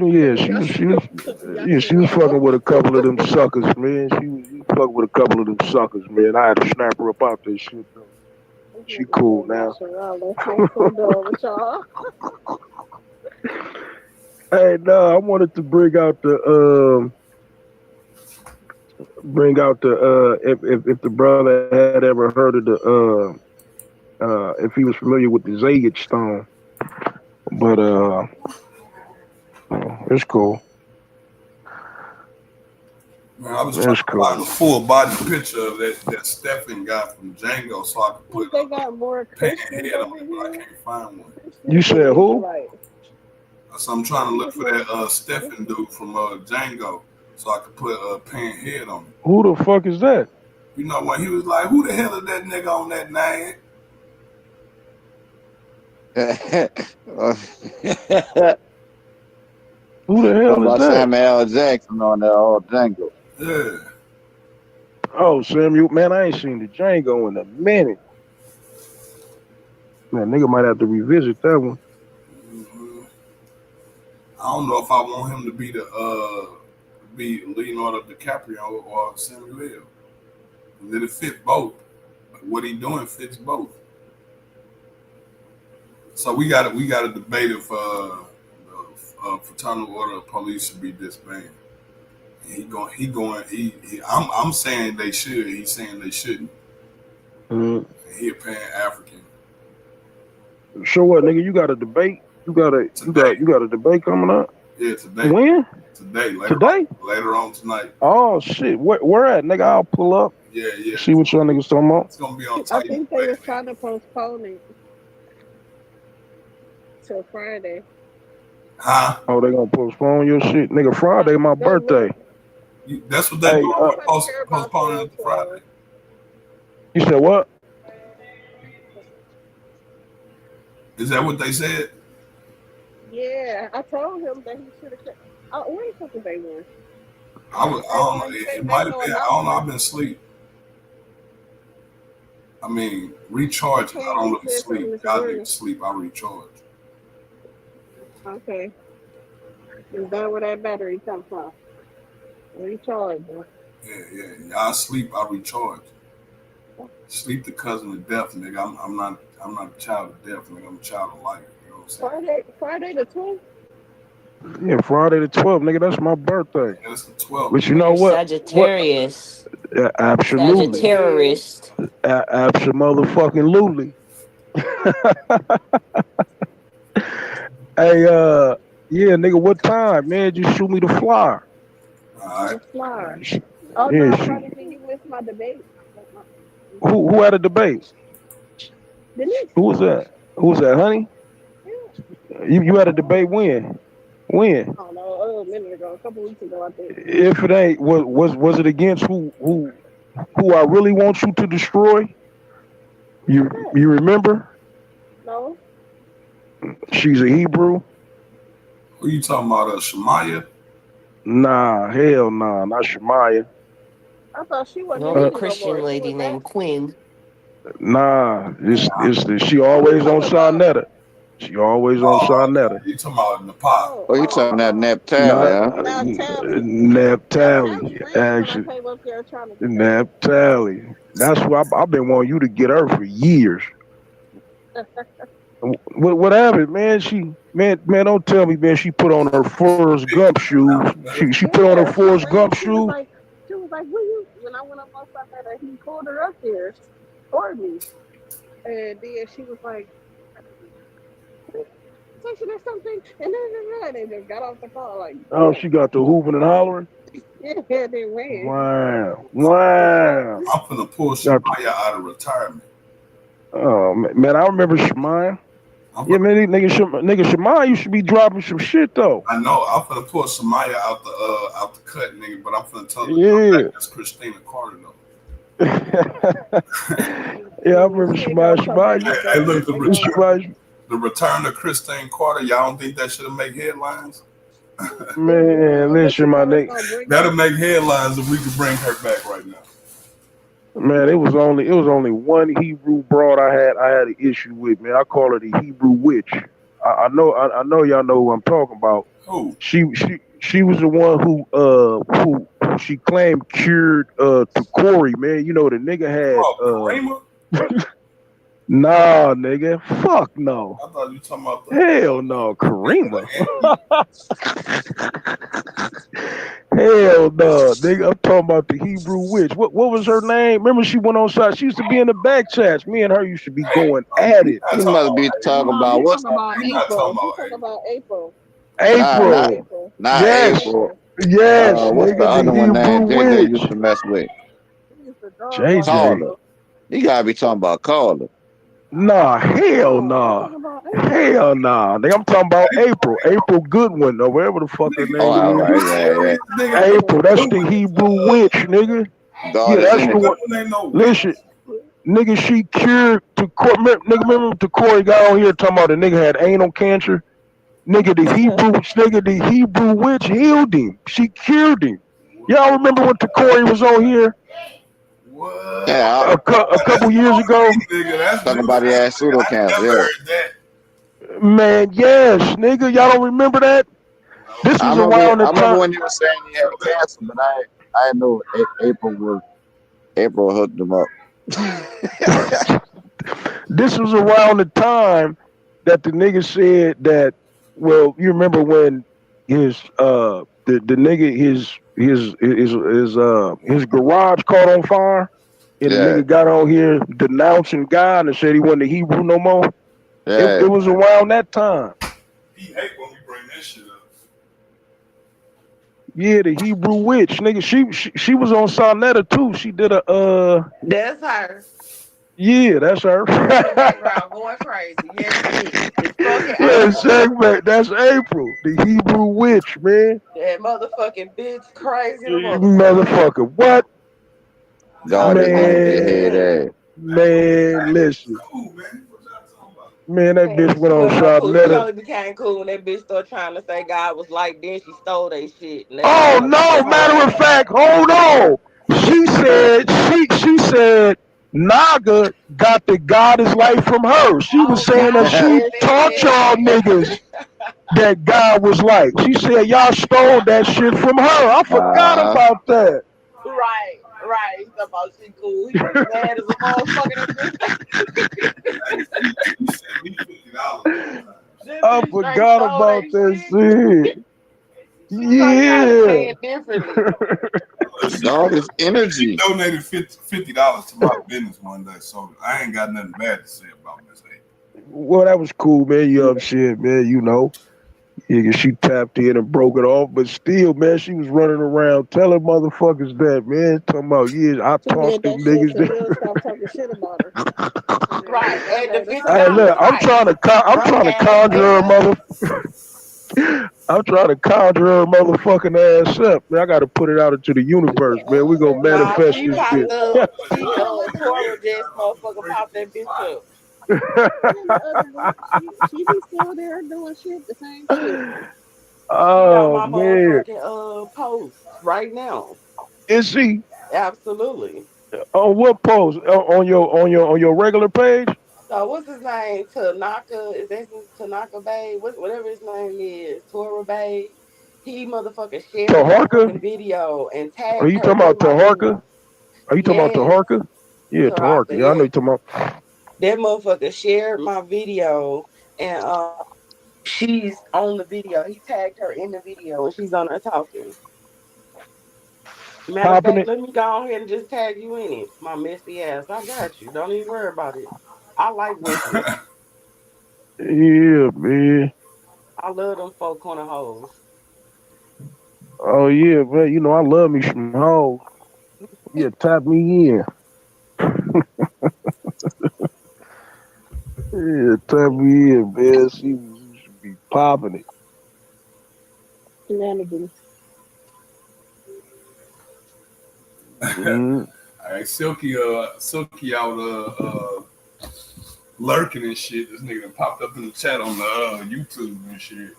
was fucking with a couple of them suckers, man. She was fucking with a couple of them suckers, man. I had to snap her up out that shit though. She cool now. Hey, no, I wanted to bring out the if the brother had ever heard of the if he was familiar with the Zayat stone, but it's cool. Man, I was trying to find a full body picture of that Stephen guy from Django, so I could put they got more pan head on it, but I can't find one. You said who? So I'm trying to look for that Stephen dude from Django, so I could put a pan head on it. Who the fuck is that? You know when he was like, "Who the hell is that nigga on that name?" Who the hell is that? Samuel L. Jackson on that old Django. Yeah. Oh, Samuel, man, I ain't seen the Django in a minute. Man, nigga might have to revisit that one. Mm-hmm. I don't know if I want him to be Leonardo DiCaprio or Samuel. Let it fit both. What he doing fits both. So we got a debate if Fraternal Order of Police should be disbanded. I'm saying they should. He's saying they shouldn't. Mm-hmm. He a Pan-African. So what, nigga? You got a debate? You got a debate coming up? Yeah, today. When? Today. Later on tonight. Oh shit! Where at, nigga? I'll pull up. Yeah. See what y'all niggas talking about. It's gonna be on. I think they was trying to postpone it till Friday. Huh? Oh, they gonna postpone your shit, nigga. Friday, my birthday. That's what they do. Postpone it to Friday. You said what? Is that what they said? Yeah, I told him that he should have kept. Where the fuck is they one? I don't know. It might have been. I don't know. I've been asleep. I mean, recharging. I don't really sleep. I need to sleep. I recharge. Okay. Is that where that battery comes from? Recharge. Yeah. I sleep. I recharge. Sleep the cousin of death, nigga. I'm not a child of death, nigga. I'm a child of life. You know what I'm saying? Friday the 12th? Yeah, Friday the 12th, nigga. That's my birthday. Yeah, that's the 12th. But you know what? Sagittarius. Absolutely. Sagittarius. Absolutely. Hey, yeah, nigga, what time, man? Just shoot me the flyer. All right. The flyer. Oh, yeah, no, Friday, you missed my debate. Who had a debate? Denise. Who was that? Who was that, honey? Yeah. You had a debate when? When? I don't know, a minute ago, a couple weeks ago, I think. If it ain't, was it against who I really want you to destroy? You remember? No. She's a Hebrew. Who you talking about? Shemaiah? Nah, hell nah, not Shemaiah. I thought she wasn't a Christian lady named Quinn. Nah, she always on Sarnetta. She always on Sarnetta. You talking about Nepal? Oh, you talking about Naphtali, huh? Naphtali, actually. Naphtali. That's why I've been wanting you to get her for years. What happened, man? Man, don't tell me, man. She put on her Forrest Gump shoes. She put on her Forrest Gump shoes. She was like, when I went up on Sunday, he pulled her up there for me. And then she was like, section or something. And they just got off the call like. Oh, she got the hooping and hollering? Yeah, they ran. Wow. I'm finna pull Shemaiah out of retirement. Oh, man, I remember Shemaiah. Yeah, man, nigga, Shemaiah used to be dropping some shit, though. I know. I'm finna pull Shemaiah out the cut, nigga, but I'm finna tell you that's Christina Carter, though. Yeah, I remember Shemaiah. Hey, look, the return of Christine Carter, y'all don't think that should have made headlines? Man, listen, my nigga. That'll make headlines if we could bring her back right now. Man, it was only one Hebrew broad I had an issue with, man. I call her the Hebrew witch. I know y'all know who I'm talking about. Who? She was the one who she claimed cured Corey, man. You know the nigga had Nah, nigga. Fuck no. I thought you were talking about hell no, Karima. Hell no, nigga. I'm talking about the Hebrew witch. What was her name? Remember she went on side. She used to be in the back chats. Me and her used to be going at it. You must be talking about what's April. April. Not yes. April. Yes. What's nigga, the other one that JJ witch. used to mess with? JJ. Carla. You gotta be talking about Carla. Nah, hell nah. Hell nah. Nigga, I'm talking about April. April Goodwin or whatever the fuck her name is. Yeah. April, that's the Hebrew witch, nigga. God yeah, that's the one. Listen, nigga, she cured to Corey. Nigga, remember the Corey guy on here talking about the nigga had anal cancer? Nigga, the Hebrew witch healed him. She cured him. Y'all remember when the Corey was on here? What? Yeah, a couple years ago. Talking about the ass pseudo cancer. Yeah. Man, yes, nigga. Y'all don't remember that? This was around the time. I remember when you were saying he had cancer, but I know April hooked him up. This was around the time that the nigga said that. Well, you remember when his the nigga his garage caught on fire, and the nigga got on here denouncing God and said he wasn't a Hebrew no more. Yeah. It was around that time. He hate when we bring that shit up. Yeah, the Hebrew witch, nigga. She was on Sarnetta too. She did a That's her. Yeah, that's her. Going crazy. Yes, that's April, the Hebrew witch, man. That motherfucking bitch crazy. Motherfucker, what? God is gonna get head ass. Man, listen. Man, that bitch went on Well, no, cool. She Charlotte. only became cool when that bitch started trying to say God was like, then she stole that shit. And that Oh motherfucker no! took her Matter of ass. fact, hold on. She said Naga got the goddess light from her. She was Oh saying that God, she yes, she taught y'all did. niggas that God was like. She said y'all stole that shit from her. I forgot about that. Right, right. He's talking about she cool. He was mad as a motherfucker. That bitch. You sent me $50. That I bitch straight forgot stole about that that shit. shit. So you gotta say Yeah. it differently. All this She energy. donated $50 to my business one day, so I ain't got nothing bad to say about Miss A. Well, that was cool, man. You know what I'm saying, man. You know. Yeah, she tapped in and broke it off, but still, man, she was running around telling motherfuckers that, man, talking about, yeah, I She taught did them that shit niggas so that. he'll stop talking shit about her. And then Right. And the donate or $50 Hey, something. look, I'm right. trying to, I'm Broke trying to ass conjure her nigga. I'm trying to conjure her motherfucking ass up, man. I got to put it out into the universe, man. We gonna Nah, manifest she this popped shit. up. Who She the hell is the Tora nurse? just motherfucker popped that bitch up. And the other bitch, she be still there doing shit, the same shit. She on Oh my man, motherfucking post right now. is she Absolutely. on what post? On your regular page? So what's his name? Tanaka, is that his Tanaka Bay? Whatever his name is, Tora Bay. He motherfucking shared my Taharka? fucking video and Are tagged you her talking in about my Taharka? video. Are you talking about Yes, Taharka? Yeah, Taharka. Taraka, Yeah, I know yes. you talking about. That motherfucker shared my video and she's on the video. He tagged her in the video and she's on there talking. Matter of Popping fact, it. let me go on here and just tag you in it. My messy ass. I got you. Don't even worry about it. I like witches. Yeah, man. I love them four corner hoes. Oh yeah, man. You know I love me some hoes. Yeah, tap me in. Yeah, tap me in, man. She should be popping it. Shenanigans. Mm-hmm. All right, Silky out lurking and shit. This nigga done popped up in the chat on the YouTube and shit.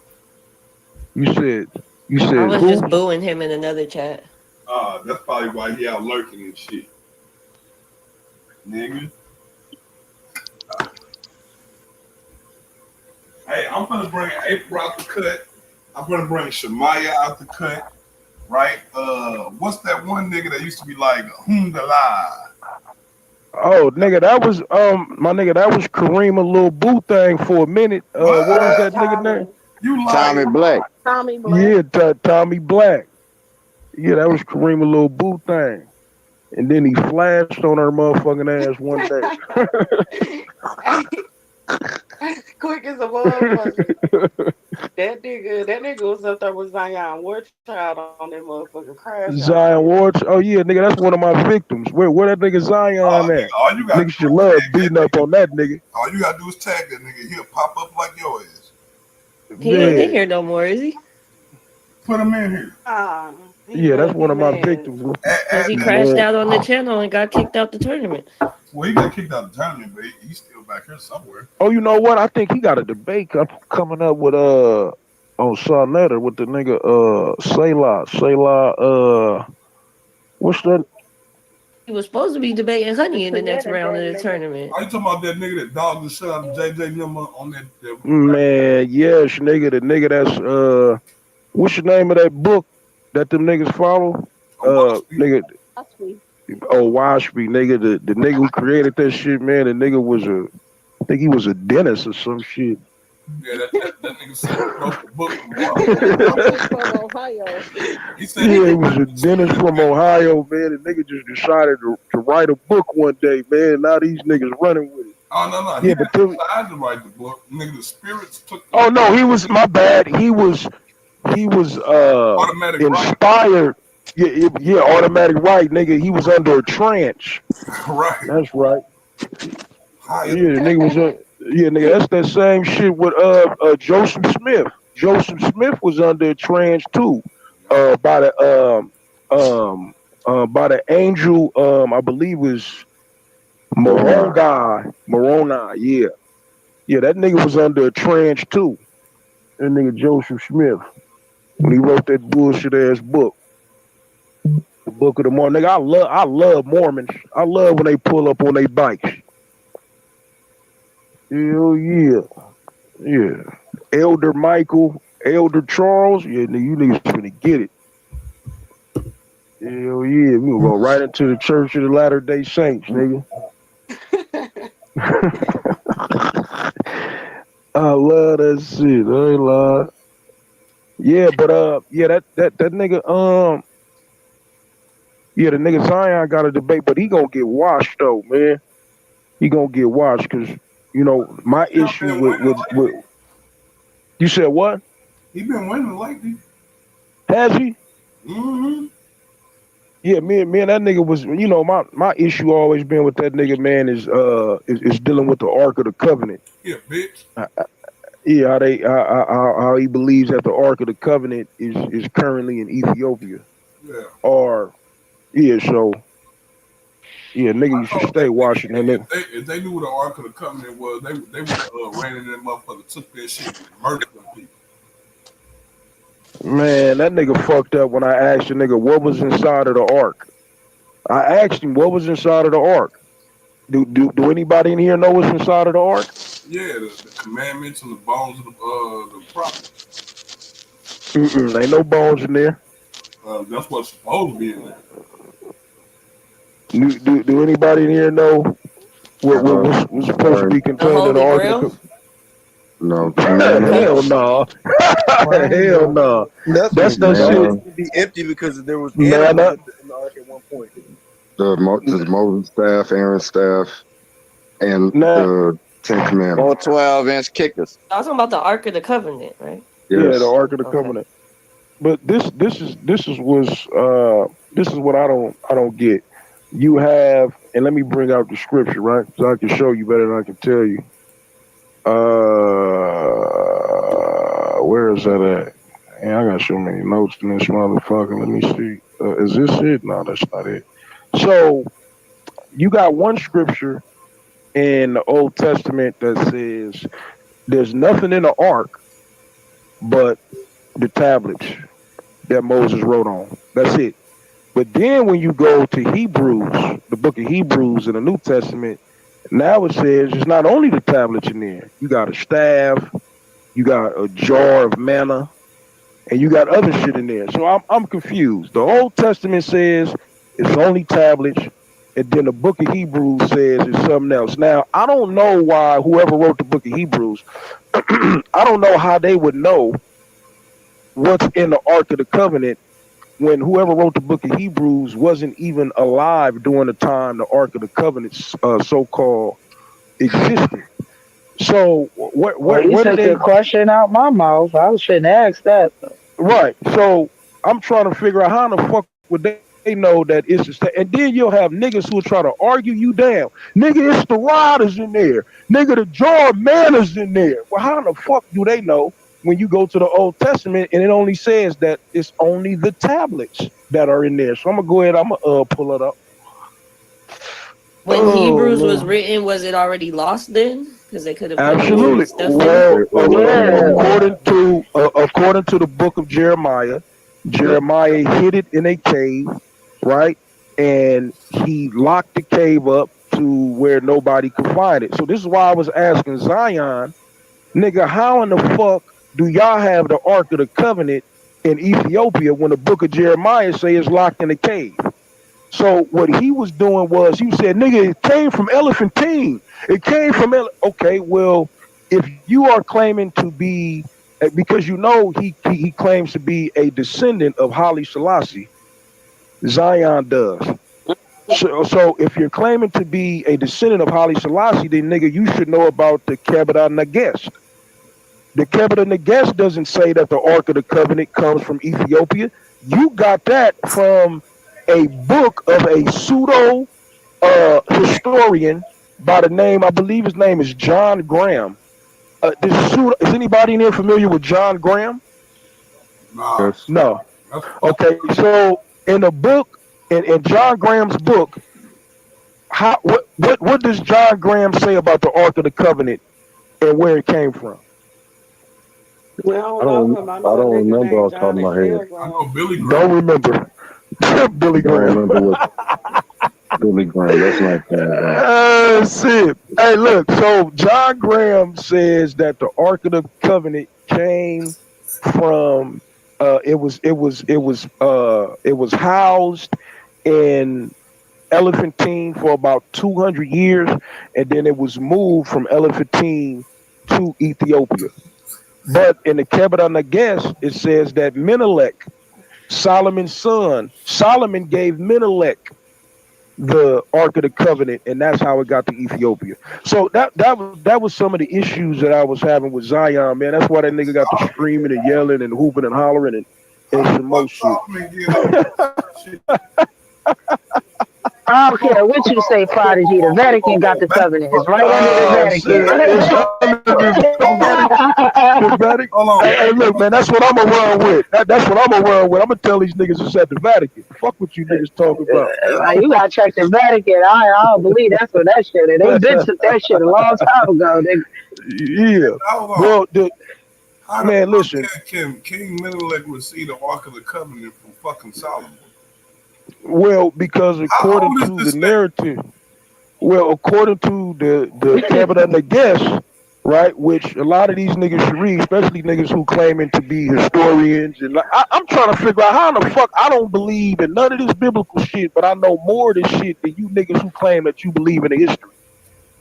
You said. You I said was who? just booing him in another chat. That's probably why he out lurking and shit. Nigga. Hey, I'm gonna bring April out the cut. I'm gonna bring Shamaya out the cut. Right? What's that one nigga that used to be like the lie? Oh, nigga, that was my nigga. That was Kareem a little boo thing for a minute. What was that nigga name? You Tommy like Black. Tommy Black. Yeah, Tommy Black. Yeah, that was Kareem a little boo thing. And then he flashed on her motherfucking ass one day. Quick as a motherfucker. That nigga was up there with Zion War Child on that motherfucking crash out Zion shit. Ward. Oh yeah, nigga, that's one of my victims. Where that nigga Zion nigga, at? all you gotta Nigga do should is love tag that beating up nigga. on that nigga. All you gotta do is tag that nigga. He'll pop up like your ass. He ain't in Man, here no more, is he? Put him in here. He yeah, that's must one be of my mad. victims. Because he Add that crashed nigga. Man, out on the channel and got kicked out the tournament. Well, he got kicked out of the tournament, but he's still back here somewhere. oh, you know what? I think he got a debate coming up with on Sonetta with the nigga Selah what's that? He was supposed to be debating The Honey in the next round of shenanigan the nigga. tournament. Are you talking about that nigga that dogged the shit out of JJ number on that Man, yes, nigga, the nigga that's what's the name of that book that them niggas follow? Nigga, Osby. Washby, nigga, the nigga who created that shit, man, the nigga was I think he was a dentist or some shit. Yeah, that nigga said he wrote the book from Dentist from Ohio. He said he Yeah, he wrote was a the shit. dentist from Ohio, man. The nigga just decided to write a book one day, man. Now these niggas running with it. Oh no, he Yeah, didn't but decide to write the book. Nigga, the spirits took the oh no, he was my bad. He was automatic right. inspired. Yeah, automatic right, nigga. He was under a trance. Right. That's right. High Yeah, the nigga was yeah, nigga. That's that same shit with Joseph Smith. Joseph Smith was under a trance too. By the angel I believe was Moroni, yeah. Yeah, that nigga was under a trench too. That nigga Joseph Smith when he wrote that bullshit ass book, the Book of the Mormon. Nigga, I love Mormons. I love when they pull up on their bikes. Hell yeah, yeah. Elder Michael, Elder Charles. Yeah, nigga, you niggas finna get it. Hell yeah, we gonna go right into the Church of the Latter-day Saints, nigga. I love that shit. I ain't lie. Yeah, but yeah, that nigga, yeah, the nigga Zion got a debate, but he gonna get washed though, man. He gonna get washed because my He out issue there with winning with lately. you said what? He been winning lately. Has he? Mm-hmm. Yeah, me and that nigga was, my issue always been with that nigga, man, is dealing with the Ark of the Covenant. Yeah, bitch. Yeah, how he believes that the Ark of the Covenant is currently in Ethiopia. Yeah. Or yeah, so yeah, nigga, you I should thought stay watching that nigga. if they knew what the Ark of the Covenant was, they would have ran in that motherfucker, took that shit, and murdered them people. Man, that nigga fucked up when I asked the nigga what was inside of the Ark. I asked him what was inside of the Ark. Do anybody in here know what's inside of the Ark? Yeah, the commandments and the bones of the prophets. Ain't no bones in there. That's what's supposed to be in there. Do anybody in here know what's supposed to be contained in the Ark of the Covenant? No, hell no. Hell no. That's that shit. To be empty because there was Man, animals in the ark at one point. The Moses staff, Aaron's staff, and the 10 Commandments. 12-inch kickers. I was talking about the Ark of the Covenant, right? Yes. Yeah, the Ark of the Covenant. But this is what I don't get. You have, and let me bring out the scripture, right? So I can show you better than I can tell you. Where is that at? Man, I got so many notes in this motherfucker. Let me see. Is this it? No, that's not it. So you got one scripture in the Old Testament that says there's nothing in the ark but the tablets that Moses wrote on. That's it. But then when you go to Hebrews, the book of Hebrews in the New Testament, now it says it's not only the tablets in there. You got a staff, you got a jar of manna, and you got other shit in there. So I'm confused. The Old Testament says it's only tablets, and then the book of Hebrews says it's something else. Now, I don't know why whoever wrote the book of Hebrews, I don't know how they would know what's in the Ark of the Covenant when whoever wrote the book of Hebrews wasn't even alive during the time the Ark of the Covenant so-called existed. So you took the question out my mouth. I shouldn't ask that. Right. So I'm trying to figure out how in the fuck would they know that it's just, and then you'll have niggas who will try to argue you down. Nigga, it's the riders in there. Nigga, the jar of manna's in there. Well, how in the fuck do they know when you go to the Old Testament and it only says that it's only the tablets that are in there? So I'm gonna go ahead. I'm gonna pull it up. When Hebrews was written, was it already lost then? Because they could have absolutely. Well, according to the book of Jeremiah, Jeremiah hid it in a cave, right? And he locked the cave up to where nobody could find it. So this is why I was asking Zion, nigga, how in the fuck do y'all have the Ark of the Covenant in Ethiopia when the book of Jeremiah say it's locked in a cave? So what he was doing was he said, nigga, it came from Elephantine. It came from okay, well, if you are claiming to be, because he claims to be a descendant of Haile Selassie, Zion does. So if you're claiming to be a descendant of Haile Selassie, then nigga, you should know about the Kebeda Nagest. The Kebeda Nagest doesn't say that the Ark of the Covenant comes from Ethiopia. You got that from a book of a pseudo historian by the name, I believe his name is John Graham. Is anybody in here familiar with John Graham? No. Okay, so in a book, in John Graham's book, what does John Graham say about the Ark of the Covenant and where it came from? We don't know him. I know a don't nigga remember named off the top of Johnny my head. I know Fairground. Billy Graham. Don't remember. Billy Don't Graham. remember what Billy Graham. That's not that. Shit. Hey, look. So John Graham says that the Ark of the Covenant came from. It was housed in Elephantine for about 200 years, and then it was moved from Elephantine to Ethiopia. But in the Kemet Nages, it says that Menelik, Solomon's son, Solomon gave Menelik the Ark of the Covenant, and that's how it got to Ethiopia. So that was some of the issues that I was having with Zion, man. That's why that nigga got the screaming and yelling and hooping and hollering and some more shit. I don't care what you say, Prodigy. The Vatican got the covenant. It's right under the Vatican. The Vatican. Hey, look, man, that's what I'm gonna run with. That's what I'm gonna run with. I'm gonna tell these niggas it's at the Vatican. Fuck what you niggas talking about. Like, you gotta check the Vatican. I don't believe that's what that shit is. They been took that shit a long time ago. Yeah. Well, man, listen. Can King Menelik receive the Ark of the Covenant from fucking Solomon? Well, because according to the narrative, according to the Kemet Nages, right, which a lot of these niggas should read, especially niggas who claiming to be historians, and I'm trying to figure out how in the fuck I don't believe in none of this biblical shit, but I know more of this shit than you niggas who claim that you believe in the history.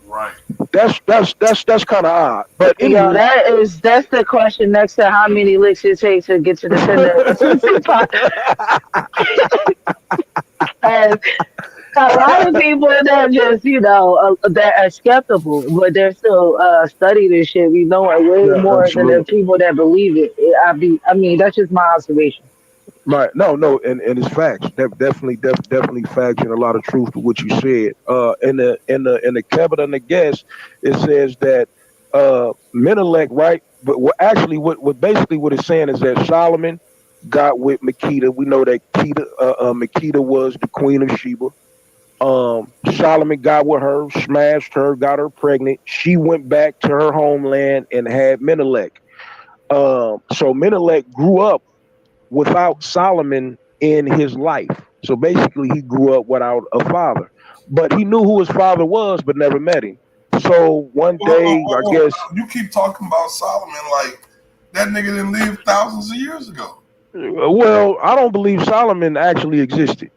Right. That's kind of odd. But anyway, yo, that's the question next to how many licks it takes to get to the and a lot of people that just, that are skeptical, but they're still study this shit. We know it way more than the people that believe it. I mean, that's just my observation. Right. No, and it's facts. Definitely facts and a lot of truth to what you said. In the Kemet Nages, it says that Menelik, right? But what it's saying is that Solomon got with Makeda. We know that Makeda was the queen of Sheba. Solomon got with her, smashed her, got her pregnant. She went back to her homeland and had Menelik. So Menelik grew up without Solomon in his life. So basically, he grew up without a father. But he knew who his father was, but never met him. So one day, I guess... You keep talking about Solomon like that nigga didn't live thousands of years ago. Well, I don't believe Solomon actually existed.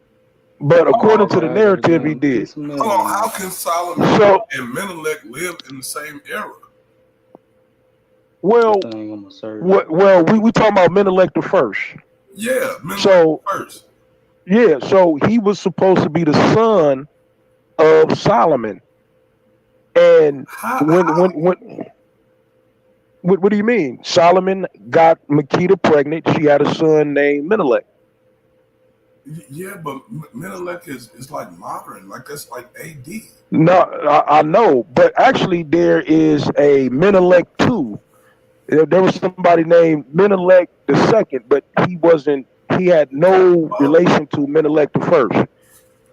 But according to the narrative, he did. Hold on, how can Solomon and Menelik live in the same era? Well, we talking about Menelik the first. Yeah, Menelik the first. Yeah, so he was supposed to be the son of Solomon. And what do you mean? Solomon got Makeda pregnant. She had a son named Menelik. Yeah, but Menelik is like modern, like that's like AD. No, I know, but actually there is a Menelik II. There was somebody named Menelik II, but he had no relation to Menelik the first.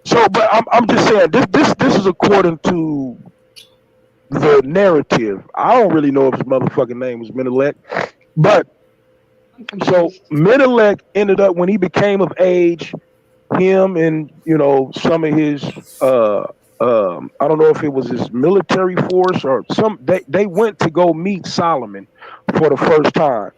So, but I'm just saying this is according to the narrative. I don't really know if his motherfucking name was Menelik, but so Menelik ended up when he became of age. Him and some of his I don't know if it was his military force or they went to go meet Solomon for the first time,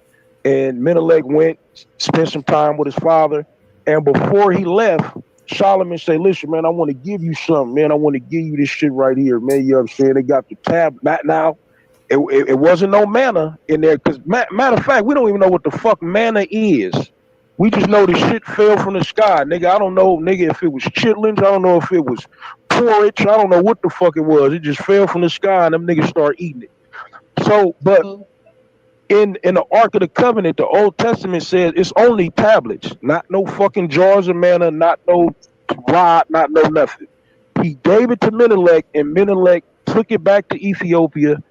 and Menelik went, spent some time with his father, and before he left, Solomon said, "Listen, man, I want to give you something, man. I want to give you this shit right here, man. You know what I'm saying? They got the tab now." It wasn't no manna in there because matter of fact, we don't even know what the fuck manna is. We just know the shit fell from the sky, nigga. I don't know, nigga, if it was chitlins. I don't know if it was porridge. I don't know what the fuck it was. It just fell from the sky and them niggas start eating it. So, but in the Ark of the Covenant, the Old Testament says it's only tablets, not no fucking jars of manna, not no rod, not no nothing. He gave it to Menelik, and Menelik took it back to Ethiopia.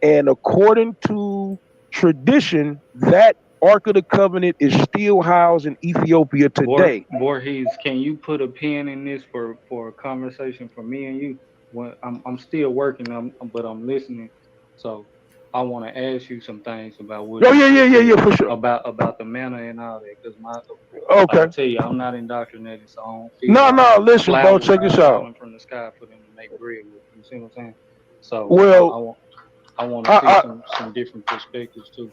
And according to tradition, that Ark of the Covenant is still housed in Ethiopia today. Voorhees, can you put a pin in this for a conversation for me and you? I'm still working, but I'm listening. So I want to ask you some things about what Oh you just said yeah, for sure. about the manner and all that, because like I Okay. tell you, I'm not indoctrinated, so I don't feel No, like listen, bro, flowers check are this out. falling from the sky for them to make bread with. You see what I'm saying? So Well, I want to see I some different perspectives too.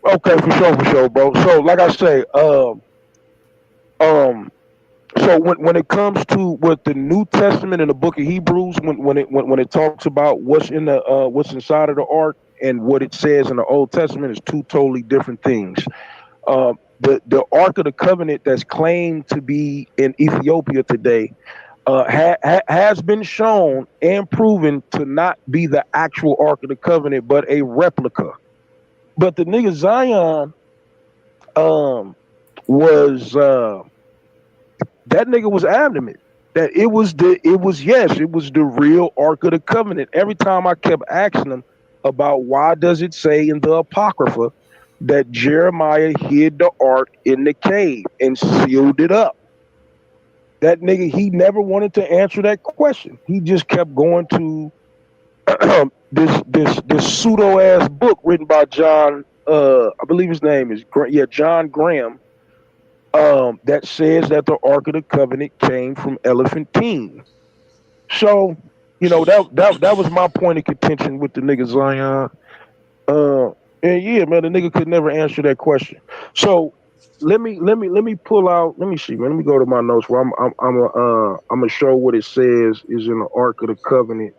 okay, for sure, bro. So like I say, um so when it comes to what the New Testament in the book of Hebrews, when it talks about what's in the what's inside of the ark and what it says in the Old Testament is two totally different things. The Ark of the Covenant that's claimed to be in Ethiopia today has been shown and proven to not be the actual Ark of the Covenant, but a replica. But the nigga Zion um, was that nigga was adamant that it was the real Ark of the Covenant. Every time I kept asking him about why does it say in the Apocrypha that Jeremiah hid the ark in the cave and sealed it up. That nigga, he never wanted to answer that question. He just kept going to this pseudo ass book written by John. I believe his name is John Graham. That says that the Ark of the Covenant came from Elephantine. So, that was my point of contention with the nigga Zion. And yeah, man, the nigga could never answer that question. So let me pull out. Let me see, man. Let me go to my notes where I'm gonna show what it says is in the Ark of the Covenant,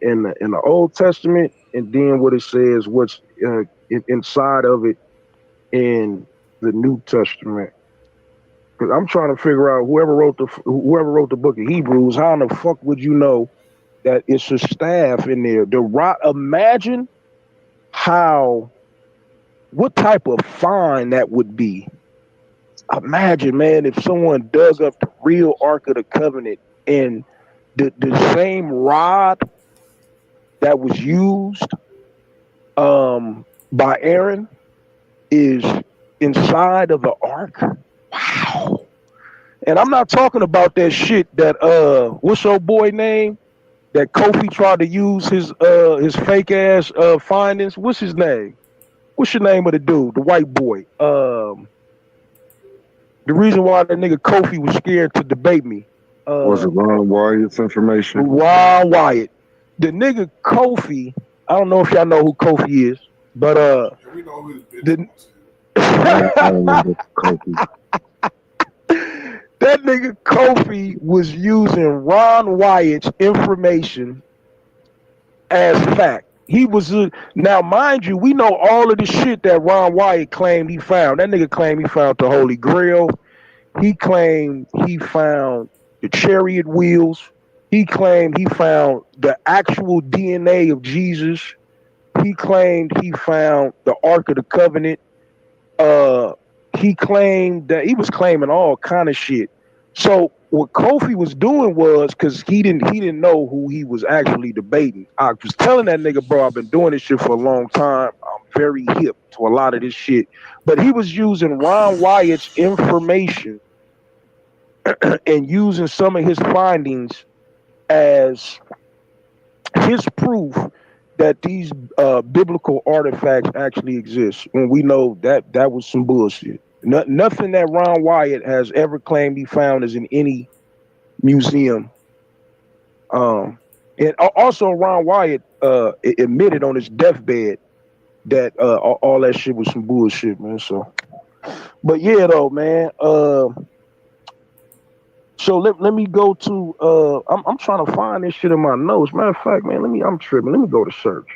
in the Old Testament, and then what it says what's inside of it in the New Testament. Because I'm trying to figure out whoever wrote the book of Hebrews, how in the fuck would you know that it's a staff in there? Imagine what type of find that would be. Imagine, man, if someone dug up the real Ark of the Covenant and the same rod that was used by Aaron is inside of the ark. Wow. And I'm not talking about that shit that what's your boy name? That Kofi tried to use his fake ass findings. What's his name? What's your name of the dude? The white boy. The reason why that nigga Kofi was scared to debate me. Was it Ron Wyatt's information? Ron Wyatt. The nigga Kofi, I don't know if y'all know who Kofi is, but we know who that nigga Kofi was using Ron Wyatt's information as fact. He was now, mind you, we know all of the shit that Ron Wyatt claimed he found. That nigga claimed he found the Holy Grail. He claimed he found the chariot wheels. He claimed he found the actual DNA of Jesus. He claimed he found the Ark of the Covenant. He claimed that he was claiming all kind of shit. So what Kofi was doing was, because he didn't know who he was actually debating. I was telling that nigga, bro, I've been doing this shit for a long time. I'm very hip to a lot of this shit. But he was using Ron Wyatt's information and using some of his findings as his proof that these biblical artifacts actually exist. When we know that was some bullshit. Nothing that Ron Wyatt has ever claimed he found is in any museum. And also Ron Wyatt admitted on his deathbed that all that shit was some bullshit, man. So, but yeah, though, man. So let me go to I'm trying to find this shit in my notes. Matter of fact, man, I'm tripping. Let me go to search.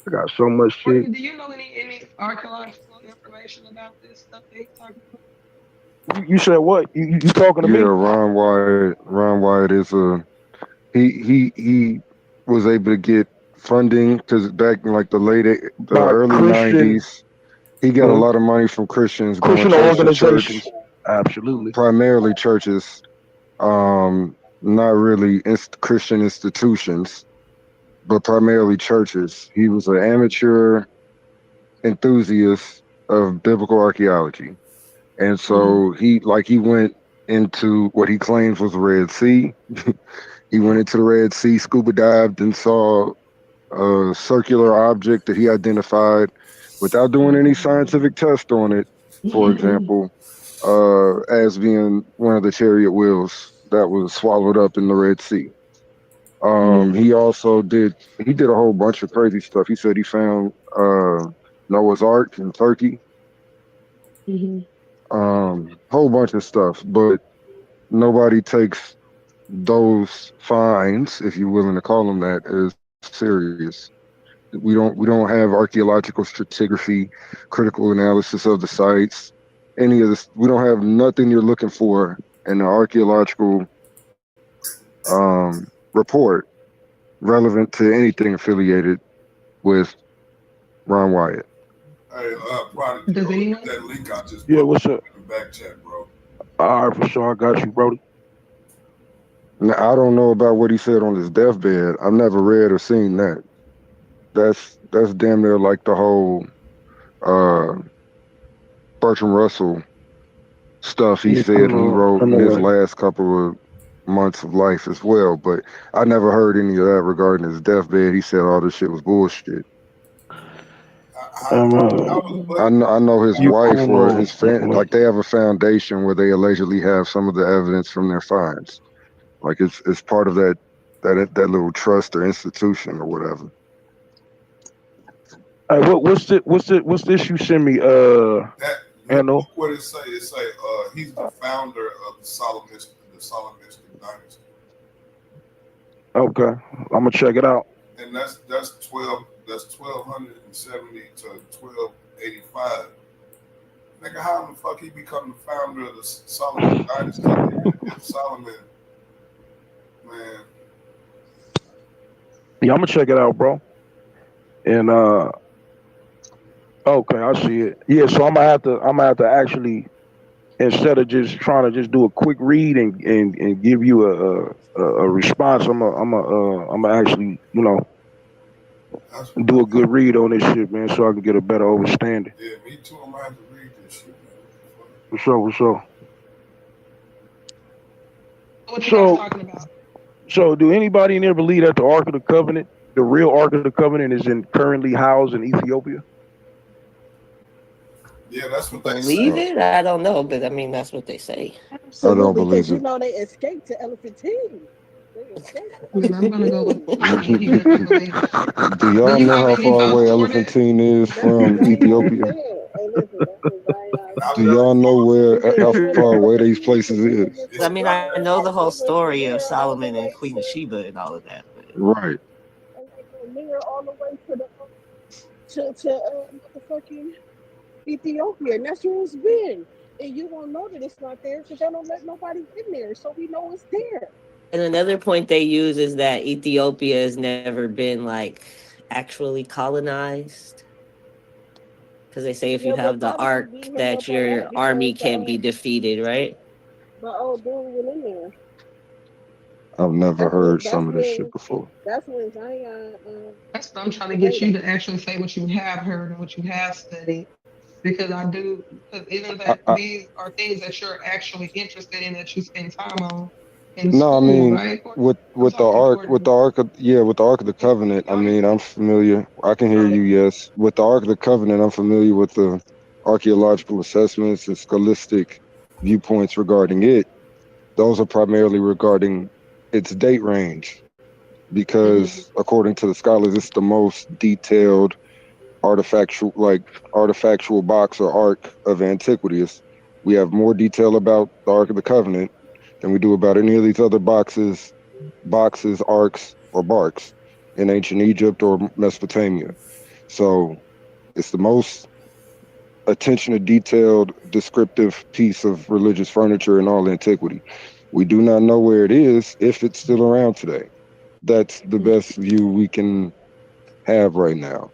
I got so much shit. Do you know any archaeological information about this stuff that he's talking about? You said what? You talking to me? Yeah, Ron Wyatt is he was able to get funding because back in like the early '90s, he got a lot of money from Christians, Christian organizations. Absolutely. Primarily churches, not really Christian institutions, but primarily churches. He was an amateur enthusiast of biblical archaeology. And so he went into what he claims was the Red Sea. He went into the Red Sea, scuba dived, and saw circular object that he identified without doing any scientific test on it, for example, as being one of the chariot wheels that was swallowed up in the Red Sea. He also he did a whole bunch of crazy stuff. He said he found Noah's Ark in Turkey. Whole bunch of stuff, but nobody takes those finds, if you're willing to call them that, as serious. We don't have archaeological stratigraphy, critical analysis of the sites, any of this. We don't have nothing you're looking for in the archaeological report relevant to anything affiliated with Ron Wyatt. Hey, Prodigy, Does anyone? that link I just Yeah, what's up? in the back chat, bro. All right, for sure. I got you, Brody. Now, I don't know about what he said on his deathbed. I've never read or seen that. That's damn near like the whole Bertrand Russell stuff he said he wrote in his last couple of months of life as well. But I never heard any of that regarding his deathbed. He said all this shit was bullshit. I know his wife or his family, like they have a foundation where they allegedly have some of the evidence from their finds. Like it's part of that little trust or institution or whatever. Hey, what's this you send me? Look what it say. It say he's the founder of the Solomistic dynasty. Okay, I'm gonna check it out. And that's 1270 to 1285. Nigga, how the fuck he become the founder of the Solomon dynasty? Solomon, man. Yeah, I'm gonna check it out, bro. And okay, I see it. Yeah, so I'm gonna have to actually, instead of just trying to just do a quick read and give you a response, I'm gonna actually, do a good read on this shit, man, so I can get a better understanding. Yeah, me too. I'm gonna have to read this shit, man. For sure. What you guys talking about? So, do anybody in there believe that the Ark of the Covenant, the real Ark of the Covenant, is currently housed in Ethiopia? Yeah, that's what they believe it. I don't know, but I mean that's what they say. Absolutely, I don't believe because it. they escaped to Elephantine. They escaped. I'm gonna go with Do y'all know how far away Elephantine is from Ethiopia? Do y'all know how far away these places is? I mean, I know the whole story of Solomon and Queen of Sheba and all of that. But... Right. And they go near all the way to motherfucking Ethiopia, and that's where it's been. And you won't know that it's not there because they don't let nobody in there, so we know it's there. And another point they use is that Ethiopia has never been like actually colonized. Because they say if you have the Ark, that your army can't be defeated, right? But dude went in there. I've never heard some of this shit before. That's when Zion. That's what I'm trying to get you to actually say what you have heard and what you have studied, because isn't that these are things that you're actually interested in, that you spend time on. No, I mean, right? with the Ark of the Covenant, I mean, I'm familiar. I can hear you, yes. With the Ark of the Covenant, I'm familiar with the archaeological assessments and scholastic viewpoints regarding it. Those are primarily regarding its date range, because according to the scholars, it's the most detailed artifactual box or ark of antiquities. We have more detail about the Ark of the Covenant than we do about any of these other boxes, arks, or barks in ancient Egypt or Mesopotamia. So it's the most attention to detailed, descriptive piece of religious furniture in all antiquity. We do not know where it is, if it's still around today. That's the best view we can have right now.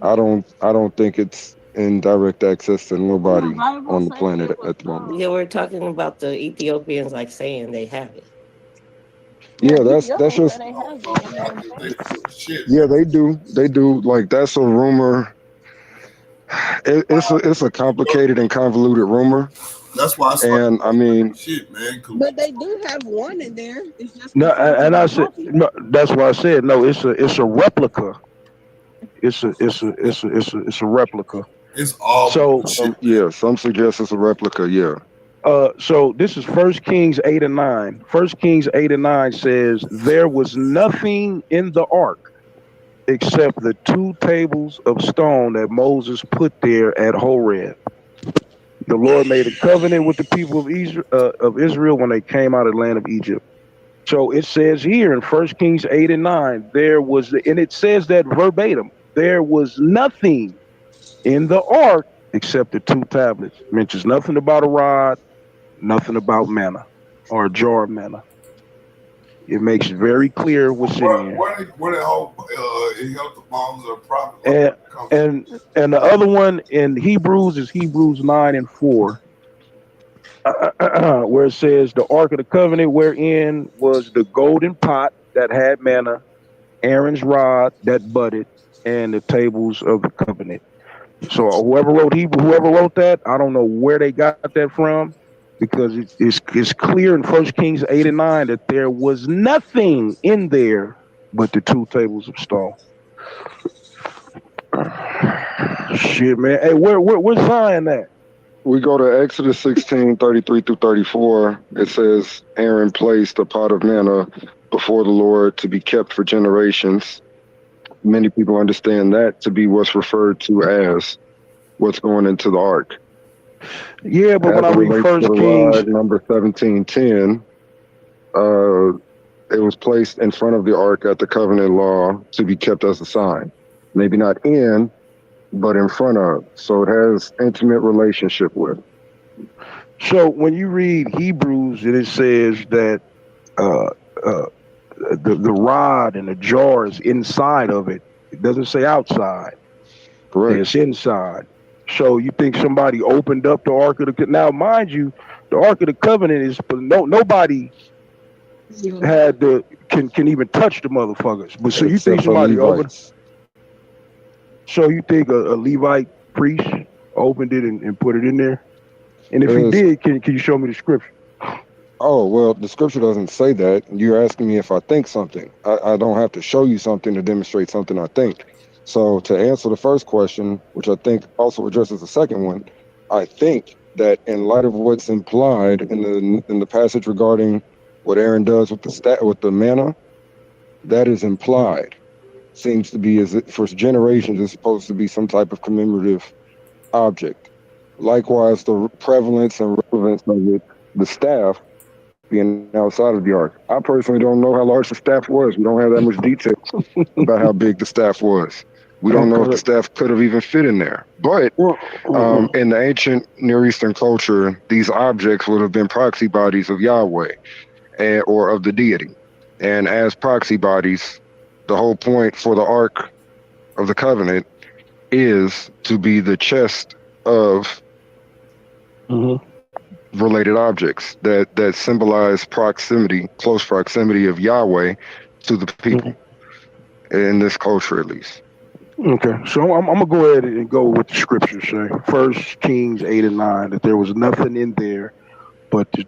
I don't think it's in direct access to nobody on the planet at the moment. Yeah, we're talking about the Ethiopians like saying they have it. Yeah, that's just. Yeah, they do. Like, that's a rumor. It's a complicated and convoluted rumor, That's why I started. And I mean, Shit, man. But they do have one in there. It's just No, considered and a I said copy. no. That's why I said no. It's a replica. It's a replica. It's all So shit, man. yeah, some suggest it's a replica. Yeah, so this is First Kings 8 and 9. First Kings 8 and 9 says there was nothing in the ark except the 2 tables of stone that Moses put there at Horeb. The Lord made a covenant with the people of Israel when they came out of the land of Egypt. So it says here in First Kings 8 and 9, and it says that verbatim, there was nothing in the ark except the 2 tablets. It mentions nothing about a rod, nothing about manna or a jar of manna. It makes it very clear what's in there. What the whole it helped the bones of the prophet. And the other one in Hebrews is Hebrews 9 and 4, where it says the Ark of the Covenant, wherein was the golden pot that had manna, Aaron's rod that budded, and the tables of the covenant. So whoever wrote that, I don't know where they got that from, because it's clear in First Kings 8 and 9 that there was nothing in there but the 2 tables of stone. Shit, man. Hey, where's Zion at? we go to Exodus 16:33-34. It says Aaron placed a pot of manna before the Lord to be kept for generations. Many people understand that to be what's referred to as what's going into the ark. Yeah, but As when I it read relates to First the Kings, rod, number 17:10, it was placed in front of the ark at the covenant law to be kept as a sign. Maybe not in, but in front of. So it has intimate relationship with. so when you read Hebrews, it says that uh, uh, the rod and the jar is inside of it. It doesn't say outside. Correct. It's inside. So you think somebody opened up the Ark of the Now, mind you, the Ark of the Covenant is nobody had can even touch the motherfuckers. But so you think Except for somebody opened? Levites. So you think a Levite priest opened it and put it in there? And if he did, can you show me the scripture? Oh, well, the scripture doesn't say that. You're asking me if I think something. I don't have to show you something to demonstrate something I think. So to answer the first question, which I think also addresses the second one, I think that in light of what's implied in the passage regarding what Aaron does with the manna, that is implied. Seems to be for generations it's supposed to be some type of commemorative object. Likewise, the prevalence and relevance of it, the staff being outside of the ark. I personally don't know how large the staff was. We don't have that much detail about how big the staff was. We don't know if the staff could have even fit in there. But in the ancient Near Eastern culture, these objects would have been proxy bodies of Yahweh or of the deity. And as proxy bodies, the whole point for the Ark of the Covenant is to be the chest of related objects that symbolize proximity, close proximity of Yahweh to the people, in this culture at least. Okay, so I'm gonna go ahead and go with the scriptures say. First Kings 8 and 9, that there was nothing in there but the